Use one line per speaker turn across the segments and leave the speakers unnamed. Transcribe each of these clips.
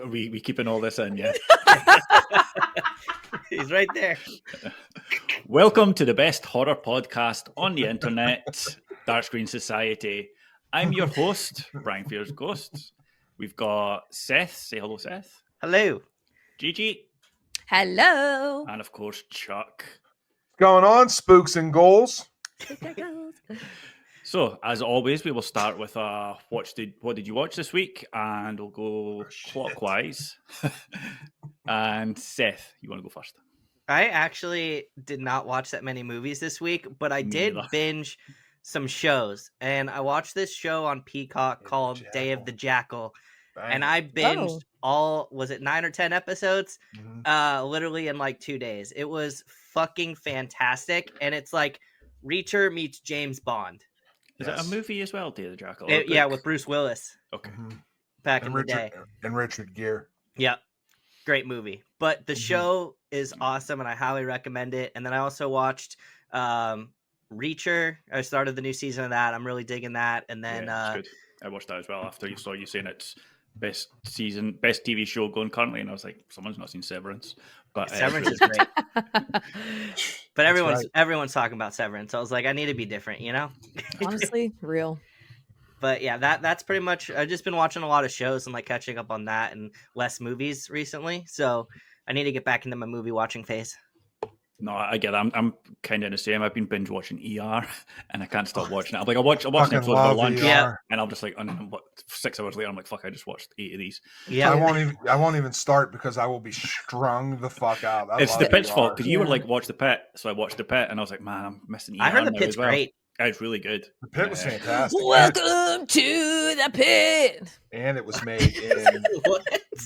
we keeping all this in, yeah.
He's right there.
Welcome to the best horror podcast on the internet, Dark Screen Society. I'm your host, Brian Fears Ghosts. We've got Seth. Say hello, Seth.
Hello.
Gigi.
Hello.
And of course, Chuck.
What's going on, spooks and ghouls?
So, as always, we will start with what did you watch this week? And we'll go clockwise. And Seth, you want to go first?
I actually did not watch that many movies this week, but I did binge some shows. And I watched this show on Peacock called Day of the Jackal. And I binged all, was it 9 or 10 episodes? Literally in like 2 days. It was fucking fantastic. And it's like Reacher meets James Bond.
Is it a movie as well, Day of the Jackal?
Yeah, with Bruce Willis.
Okay.
Back in the day.
And Richard Gere.
Yep. Great movie. But the show is awesome and I highly recommend it. And then I also watched Reacher. I started the new season of that. I'm really digging that. And then
it's good. I watched that as well after you saw you saying it's best TV show going currently, and I was like, someone's not seen Severance. But
Severance is great. But everyone's talking about Severance. So I was like, I need to be different, you know?
Honestly, real.
But yeah, that's pretty much. I've just been watching a lot of shows and like catching up on that and less movies recently. So I need to get back into my movie watching phase.
No, I get it. I'm kind of the same. I've been binge watching ER, and I can't stop watching it. I'm like, I watch an episode for lunch, and I'm just like, 6 hours later, I'm like, fuck, I just watched 8 of these.
Yeah,
I won't even start because I will be strung the fuck out.
It's the Pit's fault because you were like, watch the Pit, so I watched the Pit, and I was like, man, I'm missing ER.
I heard the Pit's great.
It's really good.
The Pit was fantastic.
Welcome to the Pit.
And it was made in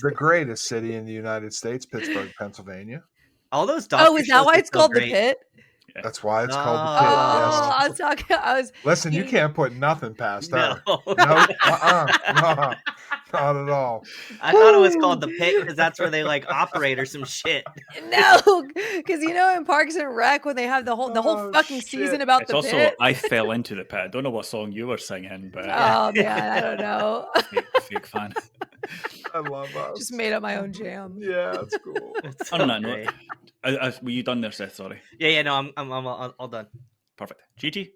the greatest city in the United States, Pittsburgh, Pennsylvania.
All those doctors.
Oh, is that why it's called the Pit?
That's why it's called the Pit. Yes.
I was.
Listen, you can't put nothing past her.
No.
No, not at all.
I thought it was called the Pit because that's where they like operate or some shit.
No, because in Parks and Rec when they have the whole fucking season about
it's
the
also,
Pit.
I fell into the Pit. I don't know what song you were singing, but
oh man, I don't know.
Fake fan.
I love us.
Just made up my own jam.
Yeah, that's cool.
On that note, were you done there, Seth? Sorry.
Yeah. No, I'm all done.
Perfect. Gigi?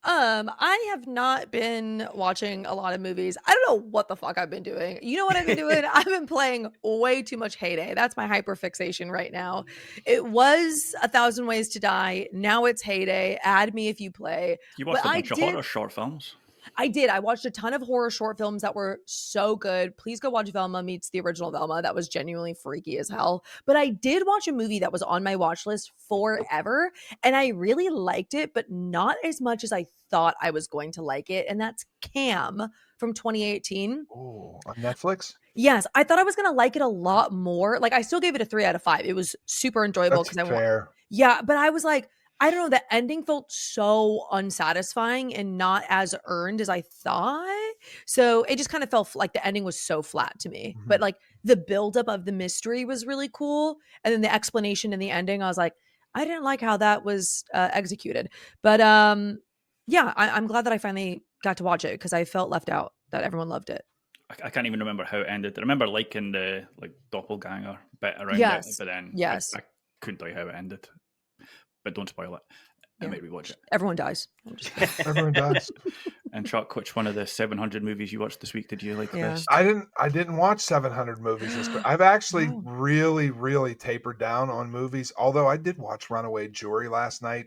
I have not been watching a lot of movies. I don't know what the fuck I've been doing. You know what I've been doing? I've been playing way too much Heyday. That's my hyperfixation right now. It was 1,000 Ways to Die. Now it's Heyday. Add me if you play.
You watched a bunch of horror short films?
I did. I watched a ton of horror short films that were so good. Please go watch Velma Meets the Original Velma. That was genuinely freaky as hell. But I did watch a movie that was on my watch list forever, and I really liked it, but not as much as I thought I was going to like it, and that's Cam from 2018.
Oh, on Netflix?
Yes, I thought I was going to like it a lot more. Like, I still gave it a 3 out of 5. It was super enjoyable.
That's fair.
Yeah, but I was like, I don't know, the ending felt so unsatisfying and not as earned as I thought. So it just kind of felt like the ending was so flat to me. But like the buildup of the mystery was really cool. And then the explanation in the ending, I was like, I didn't like how that was executed. But yeah, I'm glad that I finally got to watch it because I felt left out, that everyone loved it.
I can't even remember how it ended. I remember liking the doppelganger bit around it, but then I couldn't tell you how it ended. But don't spoil it. I might rewatch it.
Everyone dies.
Everyone dies.
And Chuck, which one of the 700 movies you watched this week did you like the best?
I didn't watch 700 movies this week. I've actually really tapered down on movies. Although I did watch Runaway Jury last night.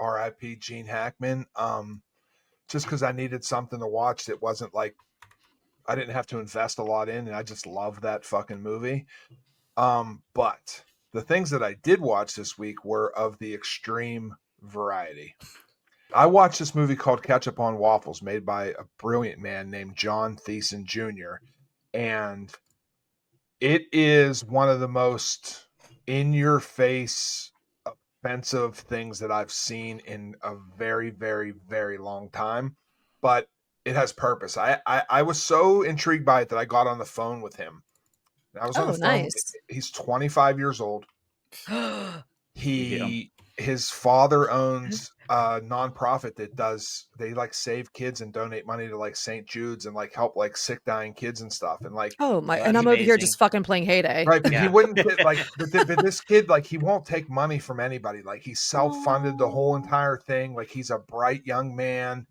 R.I.P. Gene Hackman. Just because I needed something to watch that wasn't like I didn't have to invest a lot in, and I just love that fucking movie. But the things that I did watch this week were of the extreme variety. I watched this movie called Ketchup on Waffles, made by a brilliant man named John Thiessen Jr. And it is one of the most in-your-face, offensive things that I've seen in a very, very, very long time. But it has purpose. I was so intrigued by it that I got on the phone with him. I was on the phone.
Nice.
He's 25 years old. His father owns a nonprofit that they like save kids and donate money to like St. Jude's and like help like sick dying kids and stuff. And like,
Oh my!
Well,
And
that's
I'm over here
amazing.
just fucking playing Heyday.
right, but he
Yeah.
wouldn't get like, but this kid, like, he won't take money from anybody. Like, he self-funded the whole entire thing. Like, he's a bright young man.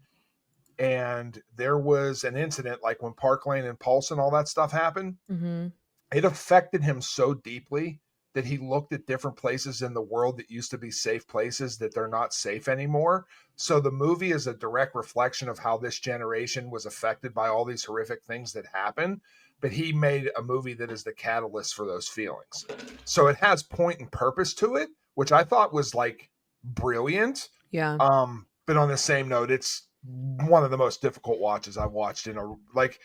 And there was an incident, like when Park Lane and Pulse and all that stuff happened.
Mm-hmm.
It affected him so deeply that he looked at different places in the world that used to be safe places that they're not safe anymore. So the movie is a direct reflection of how this generation was affected by all these horrific things that happened. But he made a movie that is the catalyst for those feelings. So it has point and purpose to it, which I thought was like brilliant.
Yeah.
But on the same note, it's one of the most difficult watches I've watched in a like.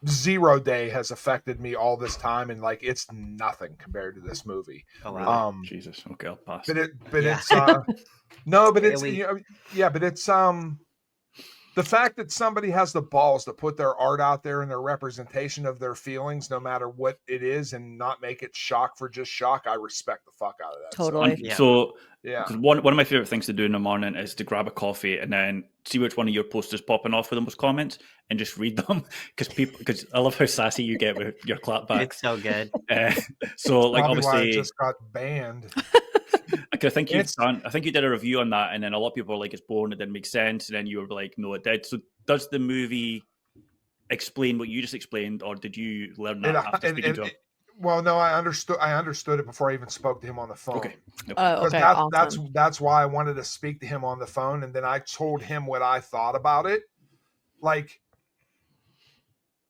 0 Day has affected me all this time, and like it's nothing compared to this movie.
Oh, wow.
Jesus. Okay, I'll pass.
But
Yeah.
it's no, but it's
Really?
you know, yeah, but it's the fact that somebody has the balls to put their art out there and their representation of their feelings, no matter what it is, and not make it shock for just shock. I respect the fuck out of that.
Totally.
Yeah.
So,
Yeah.
because one of my favorite things to do in the morning is to grab a coffee and then see which one of your posts is popping off with the most comments and just read them because I love how sassy you get with your clapbacks.
It's so good.
So, like,
Probably why I
obviously,
just got banned.
I think I think you did a review on that, and then a lot of people were like, "It's boring, it didn't make sense," and then you were like, "No, it did." So, does the movie explain what you just explained, or did you learn that after speaking to him?
Well, no, I understood it before I even spoke to him on the phone.
Okay. Yep.
Oh, okay.
That's why I wanted to speak to him on the phone, and then I told him what I thought about it. Like,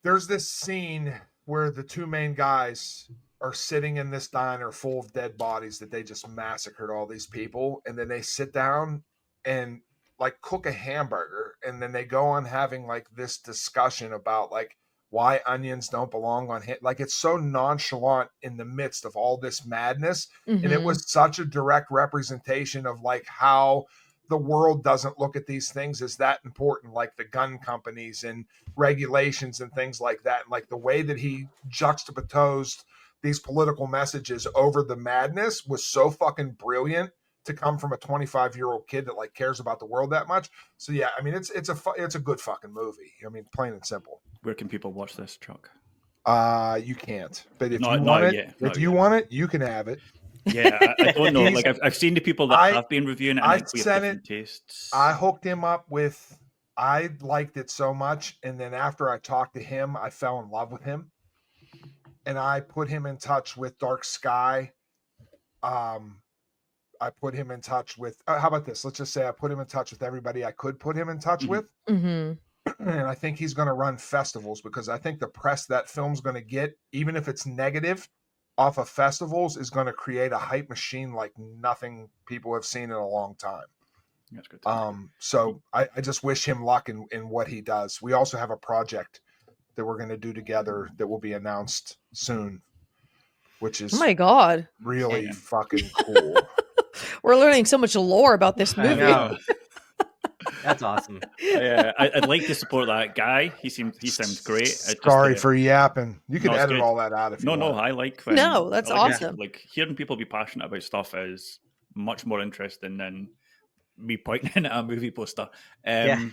there's this scene where the two main guys are sitting in this diner full of dead bodies that they just massacred all these people, and then they sit down and like cook a hamburger, and then they go on having like this discussion about like why onions don't belong on hit. Like, it's so nonchalant in the midst of all this madness.
Mm-hmm.
And it was such a direct representation of like how the world doesn't look at these things as that important, like the gun companies and regulations and things like that. And like the way that he juxtaposed these political messages over the madness was so fucking brilliant to come from a 25-year-old kid that like cares about the world that much. So yeah, I mean, it's a good fucking movie. I mean, plain and simple.
Where can people watch this, Chuck?
You can't. But if you want it, you can have it.
Yeah, I don't know. Like I've seen the people that have been reviewing it, and I think we have different tastes.
I hooked him up with. I liked it so much, and then after I talked to him, I fell in love with him, and I put him in touch with Dark Sky. I put him in touch with. How about this? Let's just say I put him in touch with everybody I could put him in touch with.
Mm-hmm.
And I think he's going to run festivals, because I think the press that film's going to get, even if it's negative, off of festivals, is going to create a hype machine like nothing people have seen in a long time.
That's good.
So I just wish him luck in what he does. We also have a project that we're going to do together that will be announced soon, which is
oh my god,
really fucking cool.
We're learning so much lore about this movie.
That's awesome.
Yeah, I'd like to support that guy. He sounds great.
Sorry for yapping. You can edit
good.
all that out if you want.
No, I like.
No, that's awesome.
Like hearing people be passionate about stuff is much more interesting than me pointing at a movie poster. Yeah.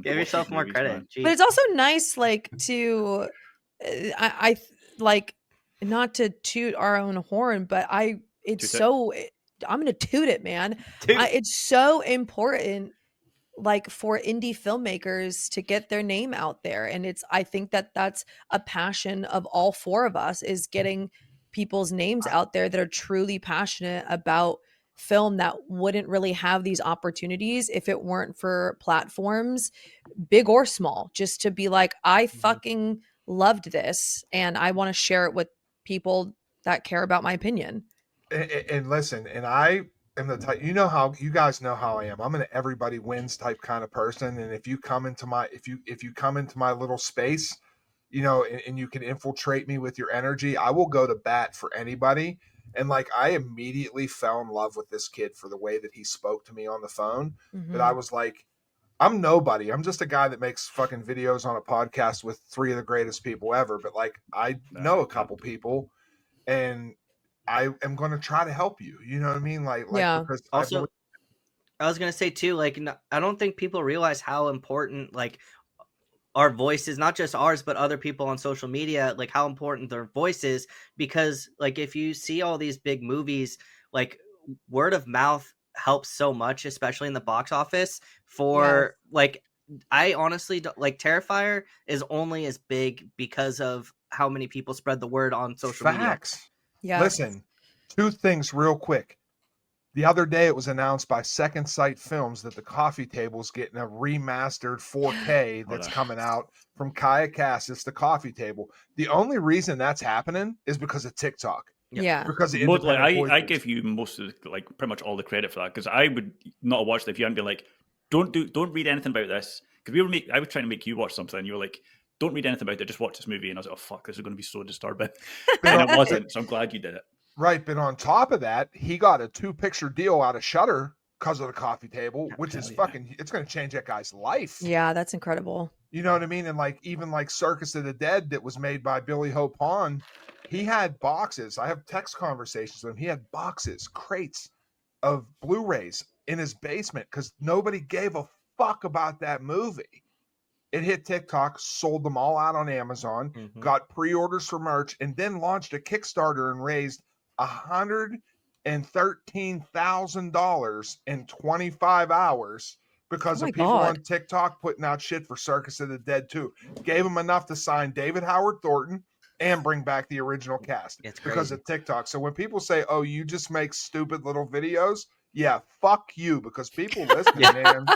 Give yourself more credit.
But it's also nice, like, to I like, not to toot our own horn, but I'm gonna toot it, man. It's so important, like, for indie filmmakers to get their name out there, and I think that that's a passion of all four of us, is getting people's names out there that are truly passionate about film that wouldn't really have these opportunities if it weren't for platforms, big or small, just to be like, I fucking loved this and I want to share it with people that care about my opinion.
And listen, and I am the type, you guys know how I am. I'm an everybody wins type kind of person. And if you come into my, if you come into my little space, and you can infiltrate me with your energy, I will go to bat for anybody. And like, I immediately fell in love with this kid for the way that he spoke to me on the phone.
Mm-hmm.
That I was like, I'm nobody. I'm just a guy that makes fucking videos on a podcast with 3 of the greatest people ever. But like, I know a couple people, and I am going to try to help you. You know what I mean? Like because
also, I was gonna say too, like I don't think people realize how important like our voices, not just ours, but other people on social media, like how important their voice is. Because like if you see all these big movies, like word of mouth helps so much, especially in the box office. For like, I honestly don't, like Terrifier is only as big because of how many people spread the word on social media.
Yeah.
Listen, two things real quick. The other day, it was announced by Second Sight Films that the coffee table's getting a remastered 4K that's coming out from Kaya Cassis, the coffee table. The only reason that's happening is because of TikTok.
Yeah.
Because of
I give you most of like pretty much all the credit for that, because I would not have watched it if you hadn't been like, don't read anything about this. Because I was trying to make you watch something, and you were like, don't read anything about it, just watch this movie. And I was like, oh fuck, this is going to be so disturbing. And it wasn't, so I'm glad you did it.
Right, but on top of that, he got a 2-picture deal out of Shudder because of the coffee table, which is fucking, it's going to change that guy's life.
Yeah, that's incredible.
You know what I mean? And like, even like Circus of the Dead that was made by Billy Hope Hahn, he had boxes. I have text conversations with him. He had boxes, crates of Blu-rays in his basement because nobody gave a fuck about that movie. It hit TikTok, sold them all out on Amazon, got pre-orders for merch, and then launched a Kickstarter and raised $113,000 in 25 hours because of people on TikTok putting out shit for Circus of the Dead 2. Gave them enough to sign David Howard Thornton and bring back the original cast because of TikTok. So when people say, oh, you just make stupid little videos, yeah, fuck you, because people listen, man.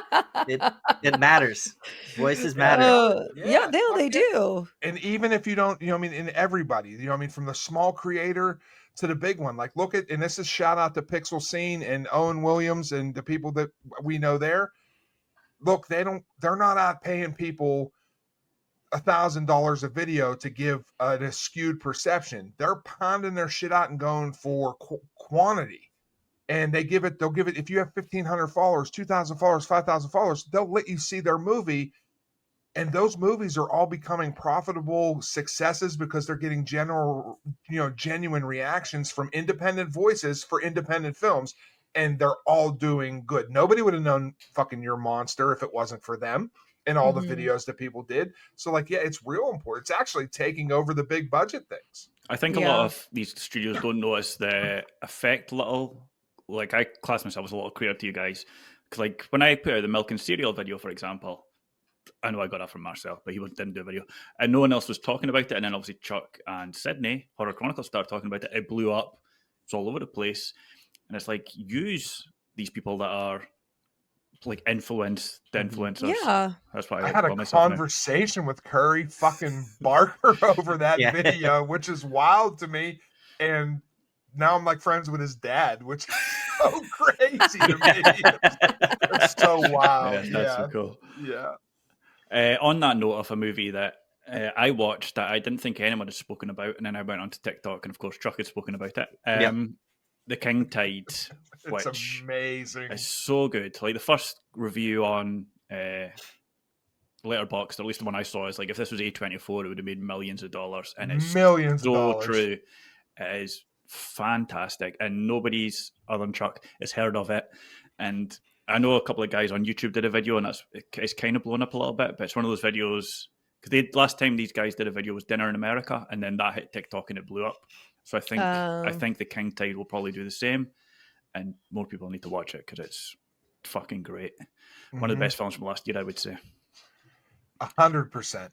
It matters. Voices matter.
They do.
And even if you don't, you know, I mean, in everybody, you know, I mean, from the small creator to the big one, like look at, and this is shout out to Pixel Scene and Owen Williams and the people that we know there. Look, they're not out paying people $1,000 a video to give a skewed perception. They're pounding their shit out and going for quantity. And they'll give it, if you have 1,500 followers, 2,000 followers, 5,000 followers, they'll let you see their movie. And those movies are all becoming profitable successes because they're getting genuine reactions from independent voices for independent films. And they're all doing good. Nobody would have known fucking Your Monster if it wasn't for them and all the videos that people did. So like, yeah, it's real important. It's actually taking over the big budget things.
I think a lot of these studios don't notice the effect little. Like, I class myself as a little creator to you guys. Because, like, when I put out the Milk and Cereal video, for example, I know I got that from Marcel, but he didn't do a video. And no one else was talking about it. And then, obviously, Chuck and Sydney, Horror Chronicles, started talking about it. It blew up. It's all over the place. And it's like, use these people that are, like, the influencers.
Yeah.
That's what
I had a conversation with Curry fucking Barker over that video, which is wild to me. And now I'm like friends with his dad, which is so crazy to me. It's so wild.
Yeah, that's so cool.
Yeah.
On that note of a movie that I watched that I didn't think anyone had spoken about, and then I went onto TikTok, and of course Chuck had spoken about it. The King Tide, which
it's amazing.
It's so good. Like the first review on Letterboxd, or at least the one I saw, is like if this was A24, it would have made millions of dollars, and it's
millions
so
of dollars.
True. It is fantastic, and nobody's other than Chuck has heard of it. And I know a couple of guys on YouTube did a video, and it's kind of blown up a little bit, but it's one of those videos because last time these guys did a video was Dinner in America, and then that hit TikTok and it blew up. So I think the King Tide will probably do the same, and more people need to watch it because it's fucking great. One of the best films from last year, I would say.
100%.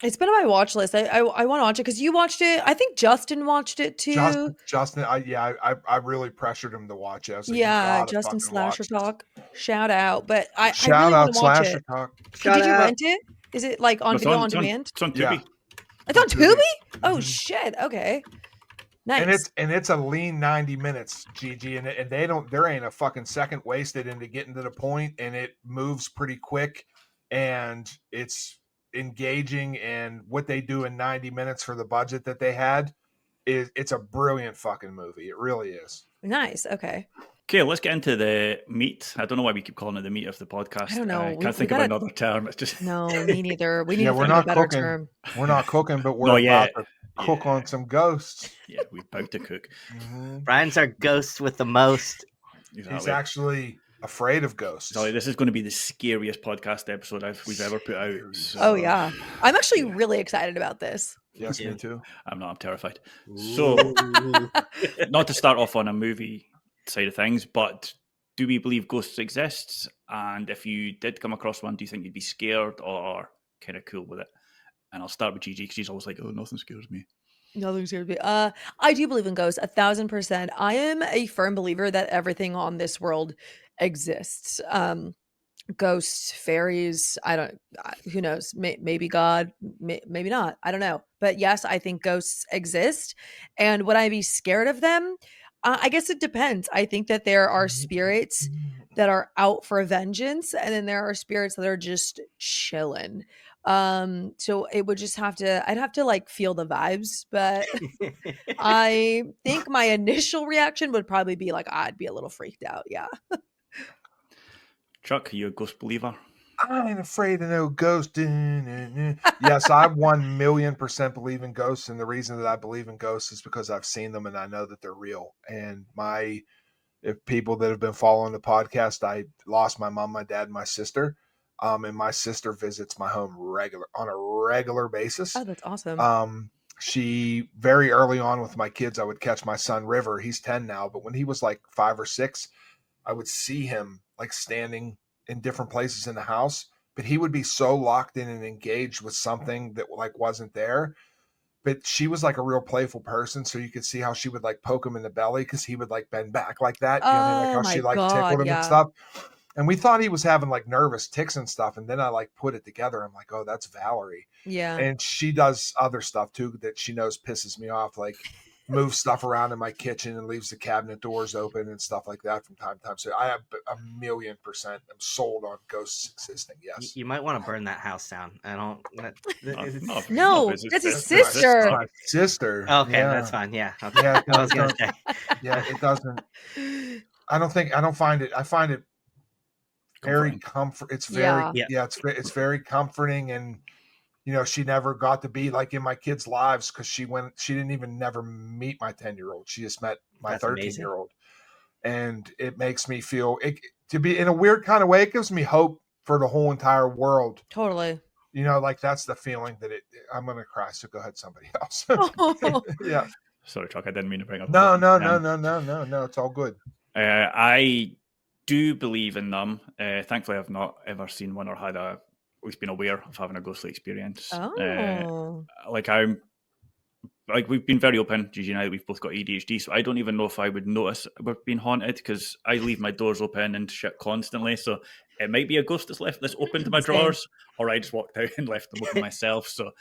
It's been on my watch list. I want to watch it because you watched it. I think Justin watched it too.
Justin, I really pressured him to watch it.
Like, Justin Slasher Talk. Shout out. But I
shout
really
out
want to watch
Slasher
it.
Talk.
Did you rent it? Is it like on video on demand?
It's on Tubi.
Yeah.
It's on Tubi? Oh shit. Okay. Nice.
And it's a lean 90 minutes, Gigi, and there ain't a fucking second wasted into getting to the point, and it moves pretty quick, and it's engaging, and what they do in 90 minutes for the budget that they had it's a brilliant fucking movie. It really is.
Nice. Okay,
let's get into the meat. I don't know why we keep calling it the meat of the podcast.
I don't know.
I can't think of another term. It's just
no, me neither. We need to
we're
find
not
a better
cooking.
term.
We're not cooking, but we're
no, yeah.
cook on some ghosts.
Yeah, we're about to cook.
Brian's our ghost with the most.
Exactly.
He's actually afraid of ghosts.
Exactly. This is going to be the scariest podcast episode we've ever put out. So.
Oh yeah, I'm actually really excited about this.
Yes, me too.
I'm not. I'm terrified. So, not to start off on a movie side of things, but do we believe ghosts exist? And if you did come across one, do you think you'd be scared or kind of cool with it? And I'll start with Gigi because she's always like, "Oh, nothing scares me."
Nothing scares me. I do believe in ghosts 1,000%. I am a firm believer that everything on this world exists. Ghosts, fairies, I don't, who knows, maybe God, maybe not, I don't know, but yes, I think ghosts exist. And would I be scared of them? I guess it depends. I think that there are spirits that are out for vengeance, and then there are spirits that are just chilling. So it would just I'd have to like feel the vibes, but I think my initial reaction would probably be like, I'd be a little freaked out. Yeah.
Chuck, are you a ghost believer?
I ain't afraid of no ghost. Yes, I 1,000,000% believe in ghosts, and the reason that I believe in ghosts is because I've seen them and I know that they're real. And if people that have been following the podcast, I lost my mom, my dad, and my sister. And my sister visits my home on a regular basis.
Oh, that's awesome.
She very early on with my kids, I would catch my son River. He's 10 now, but when he was like 5 or 6, I would see him like standing in different places in the house, but he would be so locked in and engaged with something that like wasn't there. But she was like a real playful person, so you could see how she would like poke him in the belly because he would like bend back like that. You know what I mean? Like how she like tickled him and stuff. And we thought he was having like nervous tics and stuff. And then I like put it together. I'm like, oh, that's Valerie.
Yeah.
And she does other stuff too that she knows pisses me off, like moves stuff around in my kitchen and leaves the cabinet doors open and stuff like that from time to time. So I have 1,000,000% am sold on ghosts existing. Yes.
You might want to burn that house down. I don't.
No, that's his sister.
My sister.
Okay,
yeah.
That's fine. Yeah. Okay.
Yeah,
I was gonna say.
Yeah, it doesn't. I don't find it. I find it very comfort. It's very it's very comforting, and you know, she never got to be like in my kids' lives because she didn't even never meet my 10-year-old. She just met my 13-year-old, and it makes me feel it to be in a weird kind of way. It gives me hope for the whole entire world.
Totally.
You know, like that's the feeling that I'm going to cry. So go ahead, somebody else. Yeah.
Sorry, Chuck. I didn't mean to bring up.
No. It's all good.
I do believe in them. Thankfully, I've not ever seen one or had at least been aware of having a ghostly experience.
Oh.
We've been very open, Gigi and I, we've both got ADHD, so I don't even know if I would notice we're being haunted because I leave my doors open and shit constantly. So it might be a ghost that's opened my drawers, or I just walked out and left them open myself. So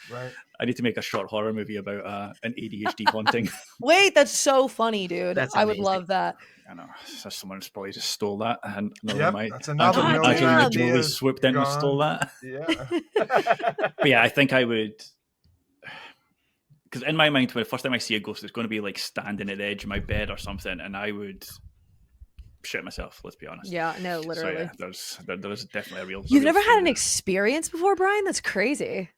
I need to make a short horror movie about an ADHD haunting.
Wait, that's so funny, dude.
I
would love that.
I know. So someone's probably just stole that. And
that's another
Angelina Jolie swooped in and stole that.
Yeah.
But yeah, I think I would... Because in my mind, when the first time I see a ghost, it's going to be like standing at the edge of my bed or something, and I would shit myself, let's be honest.
Yeah, no, literally.
So yeah, there's definitely a real...
You've never had an experience before, Brian? That's crazy.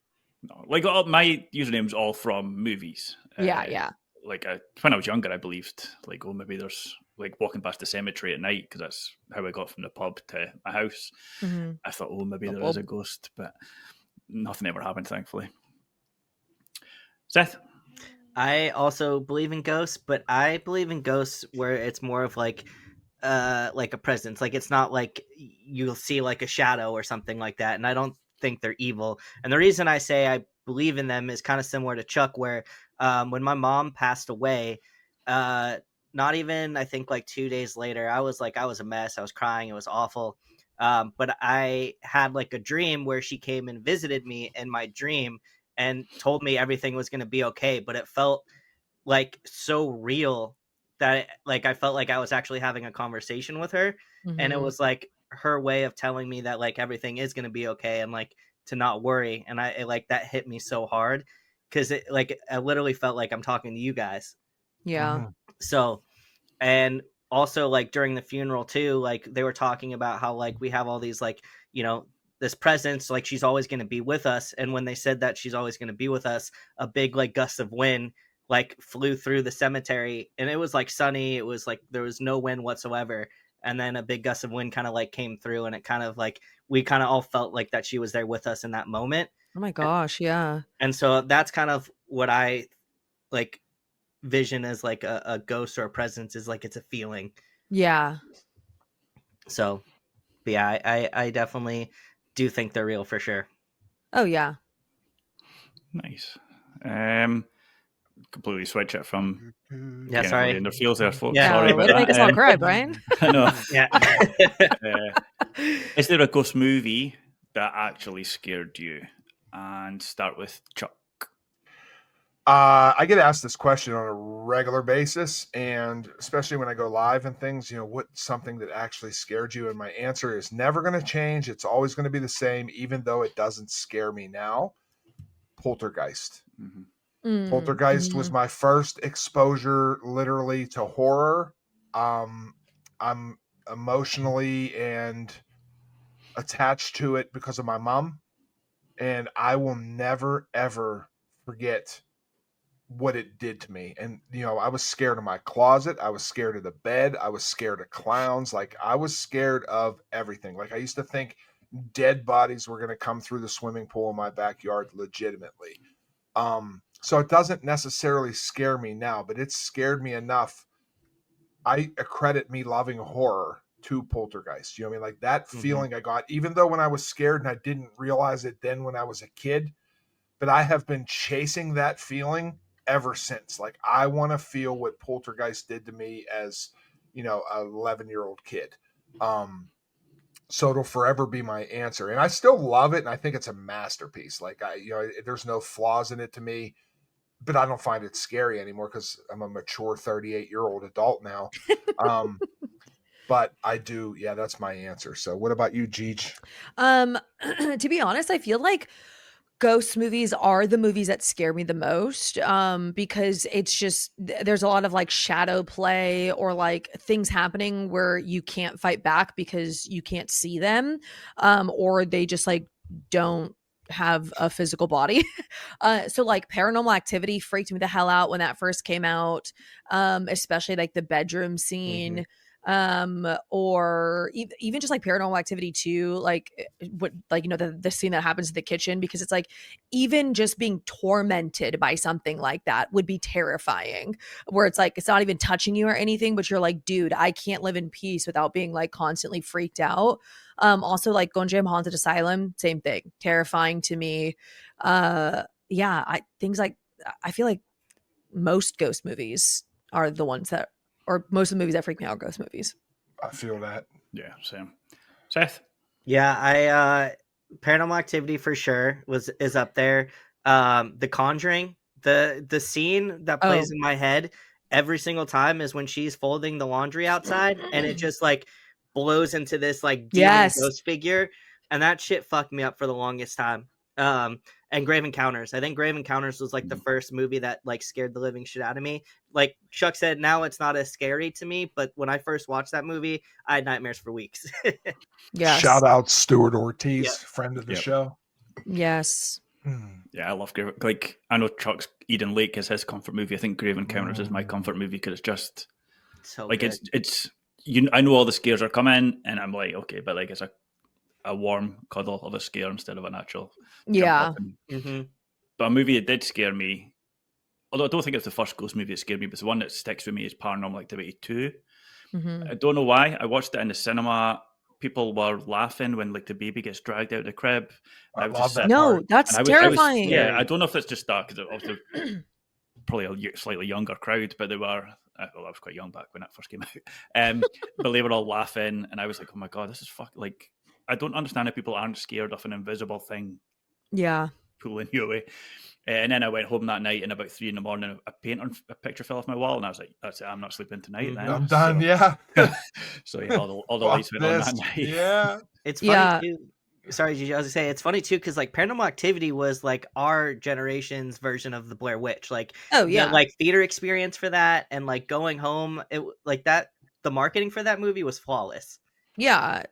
No, like my username's all from movies.
Yeah.
Like when I was younger, I believed like, oh, maybe there's like walking past the cemetery at night because that's how I got from the pub to my house.
Mm-hmm.
I thought, oh, maybe there is a ghost, but nothing ever happened, thankfully. Seth?
I also believe in ghosts, but I believe in ghosts where it's more of like a presence. Like it's not like you'll see like a shadow or something like that. And I don't think they're evil. And the reason I say I believe in them is kind of similar to Chuck, where when my mom passed away, not even I think like 2 days later, I was a mess. I was crying. It was awful. But I had like a dream where she came and visited me in my dream and told me everything was going to be okay. But it felt like so real that I felt like I was actually having a conversation with her. Mm-hmm. And it was like her way of telling me that like everything is going to be okay and like to not worry. And that hit me so hard because it like I literally felt like I'm talking to you guys.
Yeah.
Mm-hmm.
So, and also like during the funeral too, like they were talking about how like we have all these like, you know, this presence, like she's always going to be with us. And when they said that she's always going to be with us, a big like gust of wind like flew through the cemetery, and it was like sunny. It was like there was no wind whatsoever, and then a big gust of wind kind of like came through, and it kind of like we kind of all felt like that she was there with us in that moment.
Oh my gosh, yeah.
And so that's kind of what I like vision as like a ghost or a presence, is like it's a feeling.
Yeah.
So yeah, I definitely do think they're real for sure.
Oh yeah.
Nice. Completely switch it from
Yeah, sorry.
in their fields there, folks.
Yeah,
Sorry
way
about
to make
that.
us all cry, Brian.
I know.
Yeah.
Is there a ghost movie that actually scared you? And start with Chuck.
I get asked this question on a regular basis, and especially when I go live and things, what's something that actually scared you? And my answer is never going to change. It's always going to be the same, even though it doesn't scare me now. Poltergeist.
Mm-hmm.
Poltergeist was my first exposure literally to horror. I'm emotionally and attached to it because of my mom, and I will never ever forget what it did to me. And I was scared of my closet, I was scared of the bed, I was scared of clowns, like I was scared of everything. Like I used to think dead bodies were going to come through the swimming pool in my backyard legitimately. So it doesn't necessarily scare me now, but it scared me enough. I accredit me loving horror to Poltergeist. You know what I mean? Like that feeling I got, even though when I was scared and I didn't realize it then when I was a kid, but I have been chasing that feeling ever since. Like I want to feel what Poltergeist did to me as, an 11-year-old kid. So it'll forever be my answer. And I still love it. And I think it's a masterpiece. Like there's no flaws in it to me, but I don't find it scary anymore because I'm a mature 38-year-old adult now. But I do. Yeah, that's my answer. So what about you, Jeej?
To be honest, I feel like ghost movies are the movies that scare me the most, because it's just there's a lot of like shadow play or like things happening where you can't fight back because you can't see them, or they just like don't have a physical body. So like Paranormal Activity freaked me the hell out when that first came out, especially like the bedroom scene. Or even just like Paranormal Activity 2, like what, like the scene that happens in the kitchen, because it's like even just being tormented by something like that would be terrifying, where it's like it's not even touching you or anything, but you're like, dude, I can't live in peace without being like constantly freaked out. Also like Gonjiam Haunted Asylum, same thing, terrifying to me. Things like, I feel like most ghost movies are the ones that, or most of the movies that freak me out are ghost movies.
I feel that.
Yeah, same. Seth?
Yeah, I Paranormal Activity for sure is up there. The Conjuring, the scene that plays in my head every single time is when she's folding the laundry outside and it just like blows into this like demon ghost figure, and that shit fucked me up for the longest time. And Grave Encounters. I think Grave Encounters was like the first movie that like scared the living shit out of me. Like Chuck said, now it's not as scary to me, but when I first watched that movie, I had nightmares for weeks.
Yes.
Shout out Stuart Ortiz, friend of the show.
Yes.
Yeah, I love Grave. Like I know Chuck's Eden Lake is his comfort movie. I think Grave Encounters is my comfort movie because it's just
so
like
good.
it's I know all the scares are coming, and I'm like, okay, but like it's a warm cuddle of a scare instead of an actual jump up. But a movie that did scare me, although I don't think it's the first ghost movie that scared me, but the one that sticks with me is Paranormal Activity 2. I don't know why. I watched it in the cinema. People were laughing when like the baby gets dragged out of the crib.
I love that.
No, that's terrifying.
I don't know if it's just that, because it was probably a slightly younger crowd, but they were, I was quite young back when it first came out. But they were all laughing, and I was like, oh my God, this is like, I don't understand how people aren't scared of an invisible thing pulling you away. And then I went home that night, and about 3 a.m, a picture fell off my wall, and I was like, that's it, I'm not sleeping tonight then.
I'm done,
So yeah, all the lights went on that night.
Yeah.
It's funny too. Sorry, Gigi, I was gonna say, it's funny too, because like Paranormal Activity was like our generation's version of the Blair Witch. Like, like theater experience for that, and like going home, it like that. The marketing for that movie was flawless.
Yeah,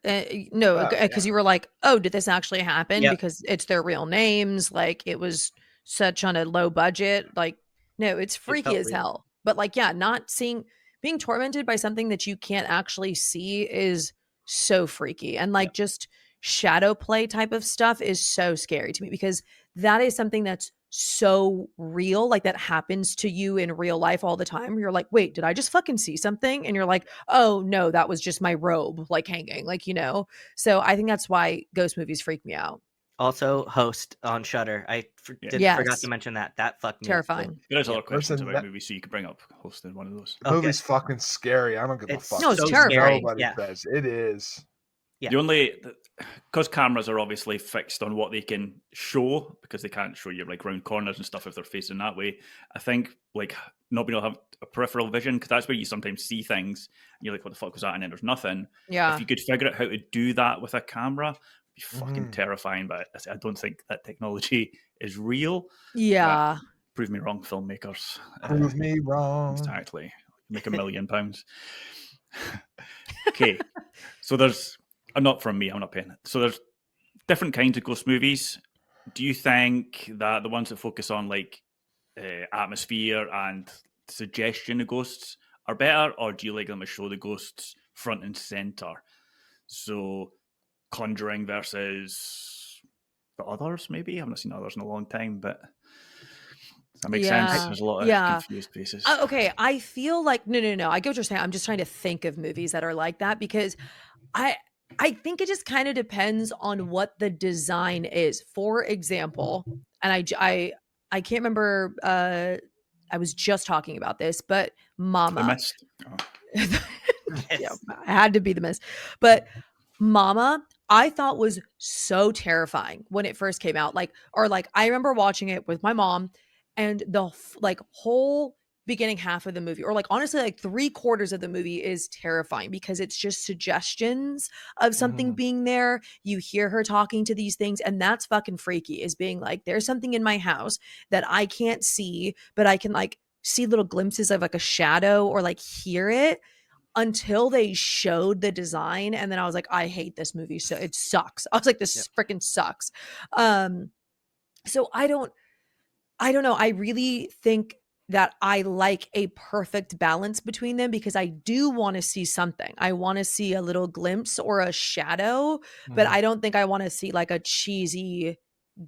no, because you were like, oh, did this actually happen?
Yep.
Because it's their real names. Like it was such on a low budget. Like, no, it's freaky
felt
as
real.
hell. But like, yeah, not seeing, being tormented by something that you can't actually see is so freaky. And like just shadow play type of stuff is so scary to me because that is something that's so real, like that happens to you in real life all the time. You're like, wait, did I just fucking see something? And you're like, oh no, that was just my robe like hanging, like, you know. So I think that's why ghost movies freak me out.
Also, Host on Shudder. I forgot
Yes.
to mention that. That fucked me up.
Terrifying.
There's other questions
Listen,
about movies, so you could bring up hosting one of those.
The movie's fucking scary. I don't give a
It's
fuck.
No, it's
so
terrifying.
scary.
Nobody
Yeah.
says it is.
Yeah.
The only, because cameras are obviously fixed on what they can show, because they can't show you like round corners and stuff if they're facing that way. I think like not being able to have a peripheral vision, because that's where you sometimes see things and you're like, what the fuck was that? And then there's nothing.
Yeah.
If you could figure out how to do that with a camera, it'd be fucking terrifying. But I don't think that technology is real.
Yeah.
But prove me wrong, filmmakers.
Prove me wrong.
Exactly. Make £1 million. Okay. So there's, not from me, I'm not paying it. So there's different kinds of ghost movies. Do you think that the ones that focus on like atmosphere and suggestion of ghosts are better, or do you like them to show the ghosts front and center? So Conjuring versus the others, maybe? I've not seen others in a long time, but does that make sense? There's a lot of confused faces.
Okay, I feel like no. I get what you're saying. I'm just trying to think of movies that are like that because I think it just kind of depends on what the design is. For example, and I can't remember. I was just talking about this, but Mama.
The Mist.
Yeah, I had to be The Mist, but Mama, I thought was so terrifying when it first came out. Like I remember watching it with my mom, and the like whole beginning half of the movie, or like honestly, like 3/4 of the movie is terrifying because it's just suggestions of something being there. You hear her talking to these things, and that's fucking freaky. Is being like, there's something in my house that I can't see, but I can like see little glimpses of like a shadow or like hear it until they showed the design. And then I was like, I hate this movie. So it sucks. I was like, this freaking sucks. So I don't know. I really think that I like a perfect balance between them because I do want to see something. I want to see a little glimpse or a shadow, but I don't think I want to see like a cheesy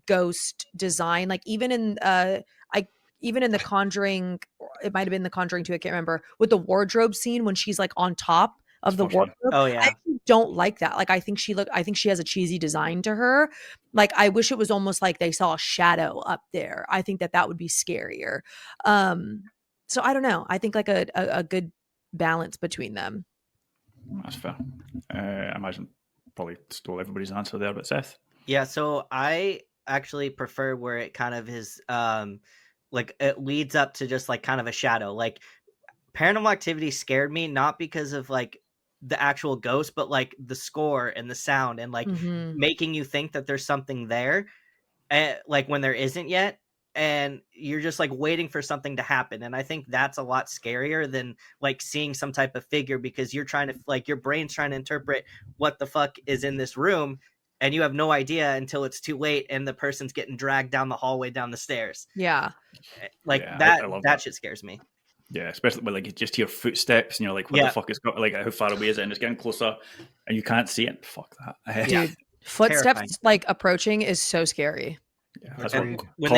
ghost design. Like even in The Conjuring, it might have been The Conjuring 2, I can't remember, with the wardrobe scene when she's like on top of the wardrobe.
Oh yeah.
I actually don't like that. Like I think she has a cheesy design to her. Like I wish it was almost like they saw a shadow up there. I think that would be scarier. So I don't know. I think like a good balance between them.
That's fair. I imagine probably stole everybody's answer there, but Seth?
Yeah, so I actually prefer where it kind of is like it leads up to just like kind of a shadow. Like Paranormal Activity scared me not because of like the actual ghost, but like the score and the sound and like making you think that there's something there, like when there isn't yet, and you're just like waiting for something to happen. And I think that's a lot scarier than like seeing some type of figure, because you're trying to like your brain's trying to interpret what the fuck is in this room, and you have no idea until it's too late and the person's getting dragged down the hallway, down the stairs.
Yeah.
Like
I love
that shit scares me.
Yeah, especially when like you just hear footsteps and you're like, what the fuck is going, like how far away is it? And it's getting closer and you can't see it. Fuck that.
Dude, footsteps like approaching is so scary.
Yeah, that's
Agreed.
what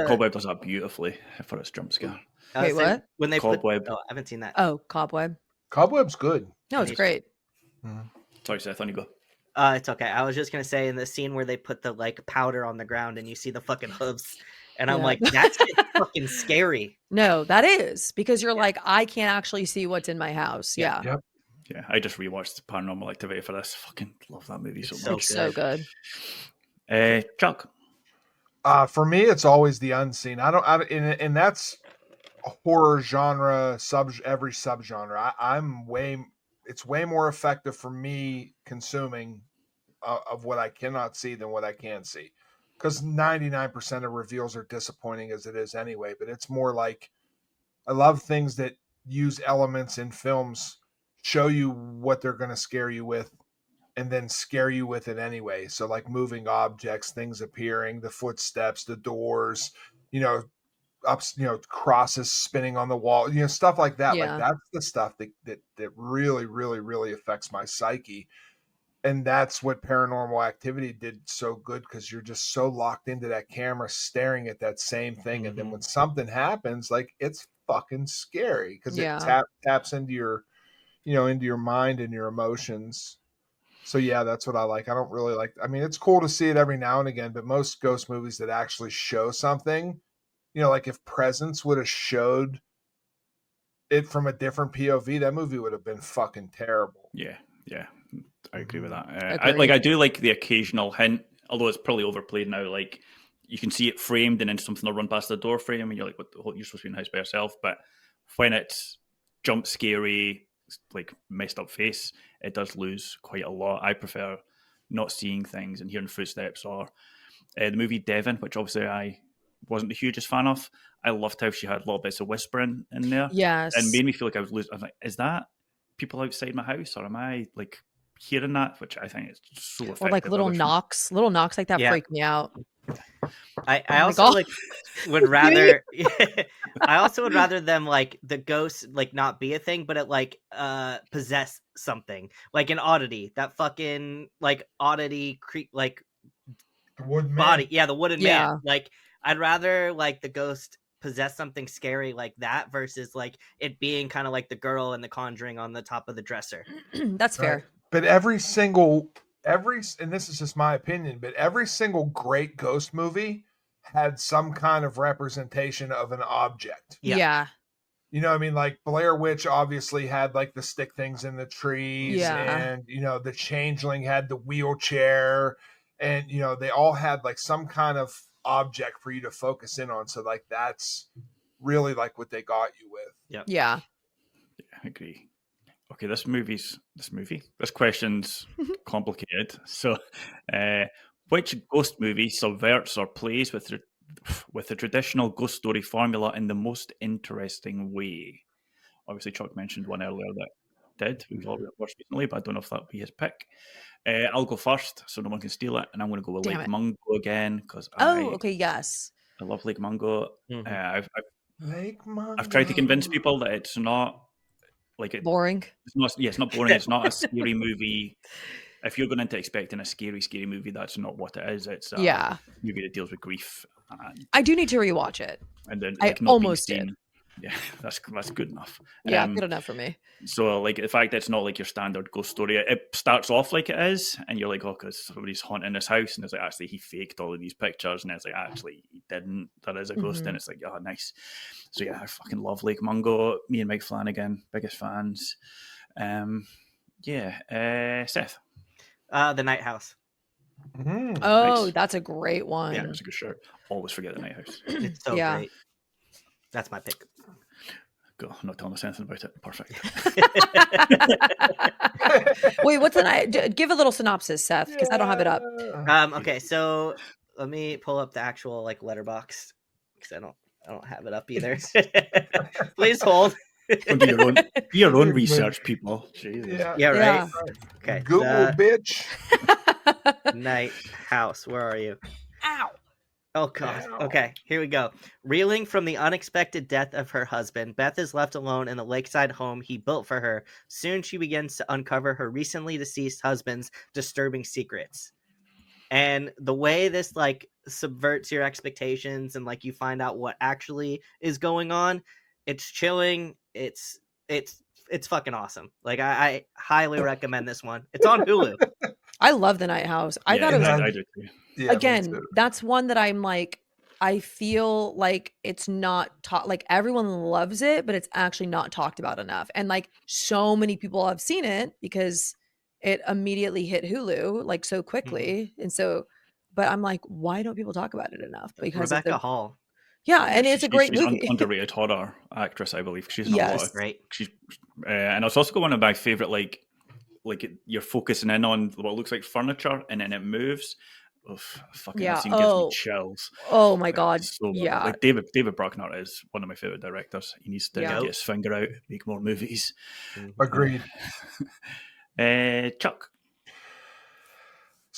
Cobweb does that beautifully for its jump scare.
Wait, what?
When they
Cobweb.
I haven't seen that.
Oh, Cobweb.
Cobweb's good.
No, it's great.
Sorry, Seth, on you go.
It's okay. I was just gonna say in the scene where they put the like powder on the ground and you see the fucking hooves, and I'm like, that's fucking scary.
No, that is because you're like, I can't actually see what's in my house. Yeah.
Yep.
Yeah, I just rewatched Paranormal Activity for this. Fucking love that movie so much.
It's so good.
Chuck?
For me, it's always the unseen. And that's a horror genre, every subgenre. It's way more effective for me consuming of what I cannot see than what I can see. Because 99% of reveals are disappointing as it is anyway. But it's more like I love things that use elements in films, show you what they're going to scare you with, and then scare you with it anyway. So like moving objects, things appearing, the footsteps, the doors, ups, crosses spinning on the wall, stuff like that. Like
Yeah.
that's the stuff that really, really, really affects my psyche. And that's what Paranormal Activity did so good, because you're just so locked into that camera staring at that same thing. And then when something happens, like, it's fucking scary because it taps into your into your mind and your emotions. So yeah, that's what I like. I don't really like, I mean, it's cool to see it every now and again, but most ghost movies that actually show something, like if Presence would have showed it from a different POV, that movie would have been fucking terrible.
Yeah, I agree with that.
Agreed.
I do like the occasional hint, although it's probably overplayed now. Like, you can see it framed and then something will run past the door frame and you're like, what, you're supposed to be in the house by yourself. But when it's jump scary, like messed up face, it does lose quite a lot. I prefer not seeing things and hearing footsteps. Or the movie Devon, which obviously I wasn't the hugest fan of. I loved how she had little bits of whispering in there.
Yes.
And made me feel like I was losing. I was like, is that people outside my house, or am I like hearing that? Which I think is so effective.
Or like little knocks like that freak me out.
I also like would rather I also would rather them like the ghosts like not be a thing, but it like possess something, like an oddity, that fucking like oddity like
the wooden
body man. The wooden man. Like, I'd rather like the ghost possess something scary like that versus like it being kind of like the girl in The Conjuring on the top of the dresser.
That's fair.
Right. But every, and this is just my opinion, but every single great ghost movie had some kind of representation of an object.
Yeah.
You know what I mean? Like Blair Witch obviously had like the stick things in the trees, and the Changeling had the wheelchair, and they all had like some kind of object for you to focus in on. So like that's really like what they got you with.
Yeah,
I agree. Okay, this question's complicated. So, which ghost movie subverts or plays with the traditional ghost story formula in the most interesting way? Obviously, Chuck mentioned one earlier that did. We've all watched recently, but I don't know if that would be his pick. I'll go first, so no one can steal it, and I'm going to go with Lake Mungo again because
yes,
I love Lake Mungo.
Lake Mungo.
I've tried to convince people that it's not like
boring.
It's not boring. It's not a scary movie. If you're going into expecting a scary movie, that's not what it is. It's a movie that deals with grief.
I do need to rewatch it.
And then
I almost did.
Yeah, that's good enough.
Yeah, good enough for me.
So, like, the fact that it's not like your standard ghost story, it starts off like it is, and you're like, oh, because somebody's haunting this house, and it's like, actually, he faked all of these pictures, and it's like, actually, he didn't. There is a ghost, and it's like, oh, nice. So, yeah, I fucking love Lake Mungo. Me and Mike Flanagan, biggest fans. Seth.
The Night House.
Nice. That's a great one.
Yeah, it's a good shirt. Always forget the Night House.
It's so great. That's my pick.
Go, not telling us anything about it. Perfect.
Wait, what's the night? Give a little synopsis, Seth, because I don't have it up.
Okay, so let me pull up the actual like letterbox because I don't have it up either. Please hold.
Do your own research, people. Jesus.
Yeah, right. Okay,
Google, bitch.
Night House. Where are you?
Ow.
Oh, God. Okay, here we go. Reeling from the unexpected death of her husband, Beth is left alone in the lakeside home he built for her. Soon she begins to uncover her recently deceased husband's disturbing secrets. And the way this, like, subverts your expectations and, like, you find out what actually is going on, it's chilling. It's fucking awesome. Like, I highly recommend this one. It's on Hulu.
I love The Night House. I thought it was...
I do too.
Yeah,
again, that's one that I'm like, I feel like it's not taught, like everyone loves it, but it's actually not talked about enough. And like so many people have seen it because it immediately hit Hulu like so quickly. And so, but I'm like, why don't people talk about it enough? Because
Rebecca Hall.
Yeah, and it's a great movie.
She's underrated horror actress, I believe. She's in a lot of,
great.
She's and it's also one of my favorite, like you're focusing in on what looks like furniture and then it moves. Fucking that scene gives me chills.
Oh my god!
So like David Bruckner is one of my favorite directors. He needs to get his finger out, make more movies.
Agreed.
Chuck.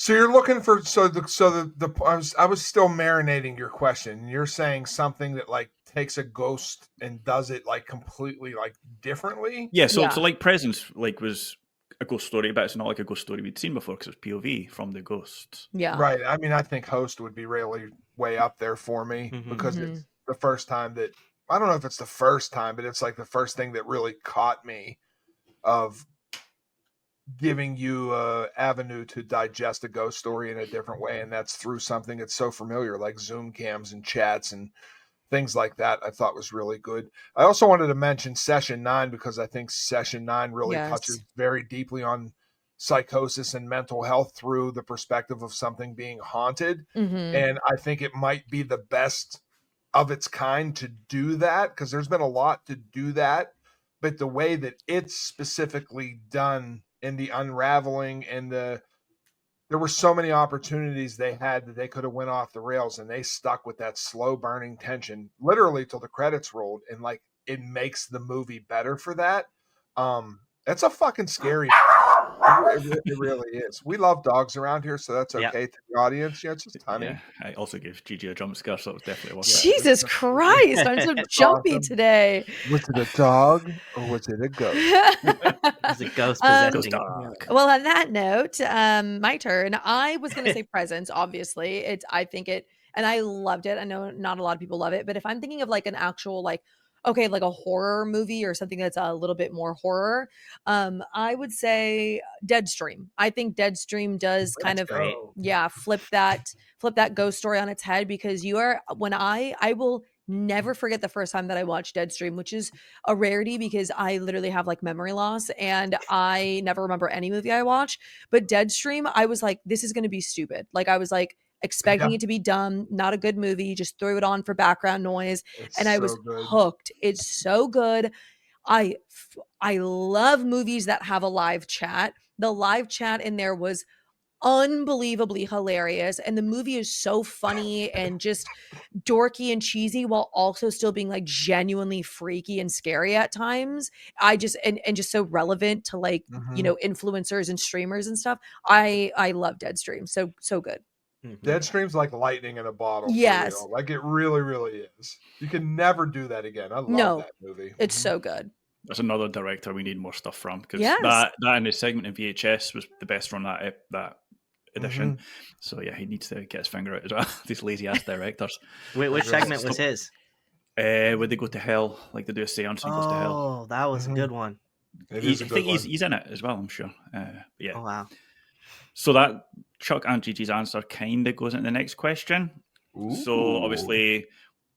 So you're looking for I was still marinating your question. You're saying something that like takes a ghost and does it like completely like differently.
Yeah, so like Presence like was a ghost story, but it's not like a ghost story we'd seen before because it's POV from the ghosts.
Yeah.
Right. I mean, I think Host would be really way up there for me because it's the first time that I don't know if it's the first time, but it's like the first thing that really caught me of giving you a avenue to digest a ghost story in a different way, and that's through something that's so familiar like Zoom cams and chats and things like that. I thought was really good. I also wanted to mention Session 9 because I think Session 9 really touches very deeply on psychosis and mental health through the perspective of something being haunted. And I think it might be the best of its kind to do that because there's been a lot to do that, but the way that it's specifically done in the unraveling and there were so many opportunities they had that they could have went off the rails, and they stuck with that slow burning tension literally till the credits rolled, and like it makes the movie better for that. That's a fucking scary. It really is. We love dogs around here, so that's okay to the audience. Yeah, it's just Honey.
Yeah, I also gave Gigi a jump scare, so it was definitely worth it.
Jesus Christ, I'm so jumpy today.
Was it a dog or was it a ghost?
It's a ghost possessing.
Well, on that note, my turn. I was going to say Presence. Obviously, I think it, and I loved it. I know not a lot of people love it, but if I'm thinking of like an actual like, okay, like a horror movie or something that's a little bit more horror, I would say Deadstream. I think Deadstream does kind of flip that ghost story on its head because I will never forget the first time that I watched Deadstream, which is a rarity because I literally have like memory loss and I never remember any movie I watch. But Deadstream, I was like, this is going to be stupid. Like I was like expecting it to be dumb, not a good movie, just threw it on for background noise. And I was hooked. It's so good. I love movies that have a live chat. The live chat in there was unbelievably hilarious, and the movie is so funny and just dorky and cheesy while also still being like genuinely freaky and scary at times. I just and just so relevant to like influencers and streamers and stuff. I love Deadstream. So good.
Deadstream's like lightning in a bottle.
Yes,
for real. Like it really, really is. You can never do that again. I love that movie.
It's so good.
There's another director we need more stuff from because that in his segment in VHS was the best from that edition. So yeah, he needs to get his finger out as well. These lazy ass directors.
Which segment was his?
Where they go to hell, like they do a seance and goes to hell.
Oh, that was a good one.
I think he's in it as well, I'm sure. Yeah.
Oh wow.
So that Chuck and Gigi's answer kind of goes into the next question. Ooh. So obviously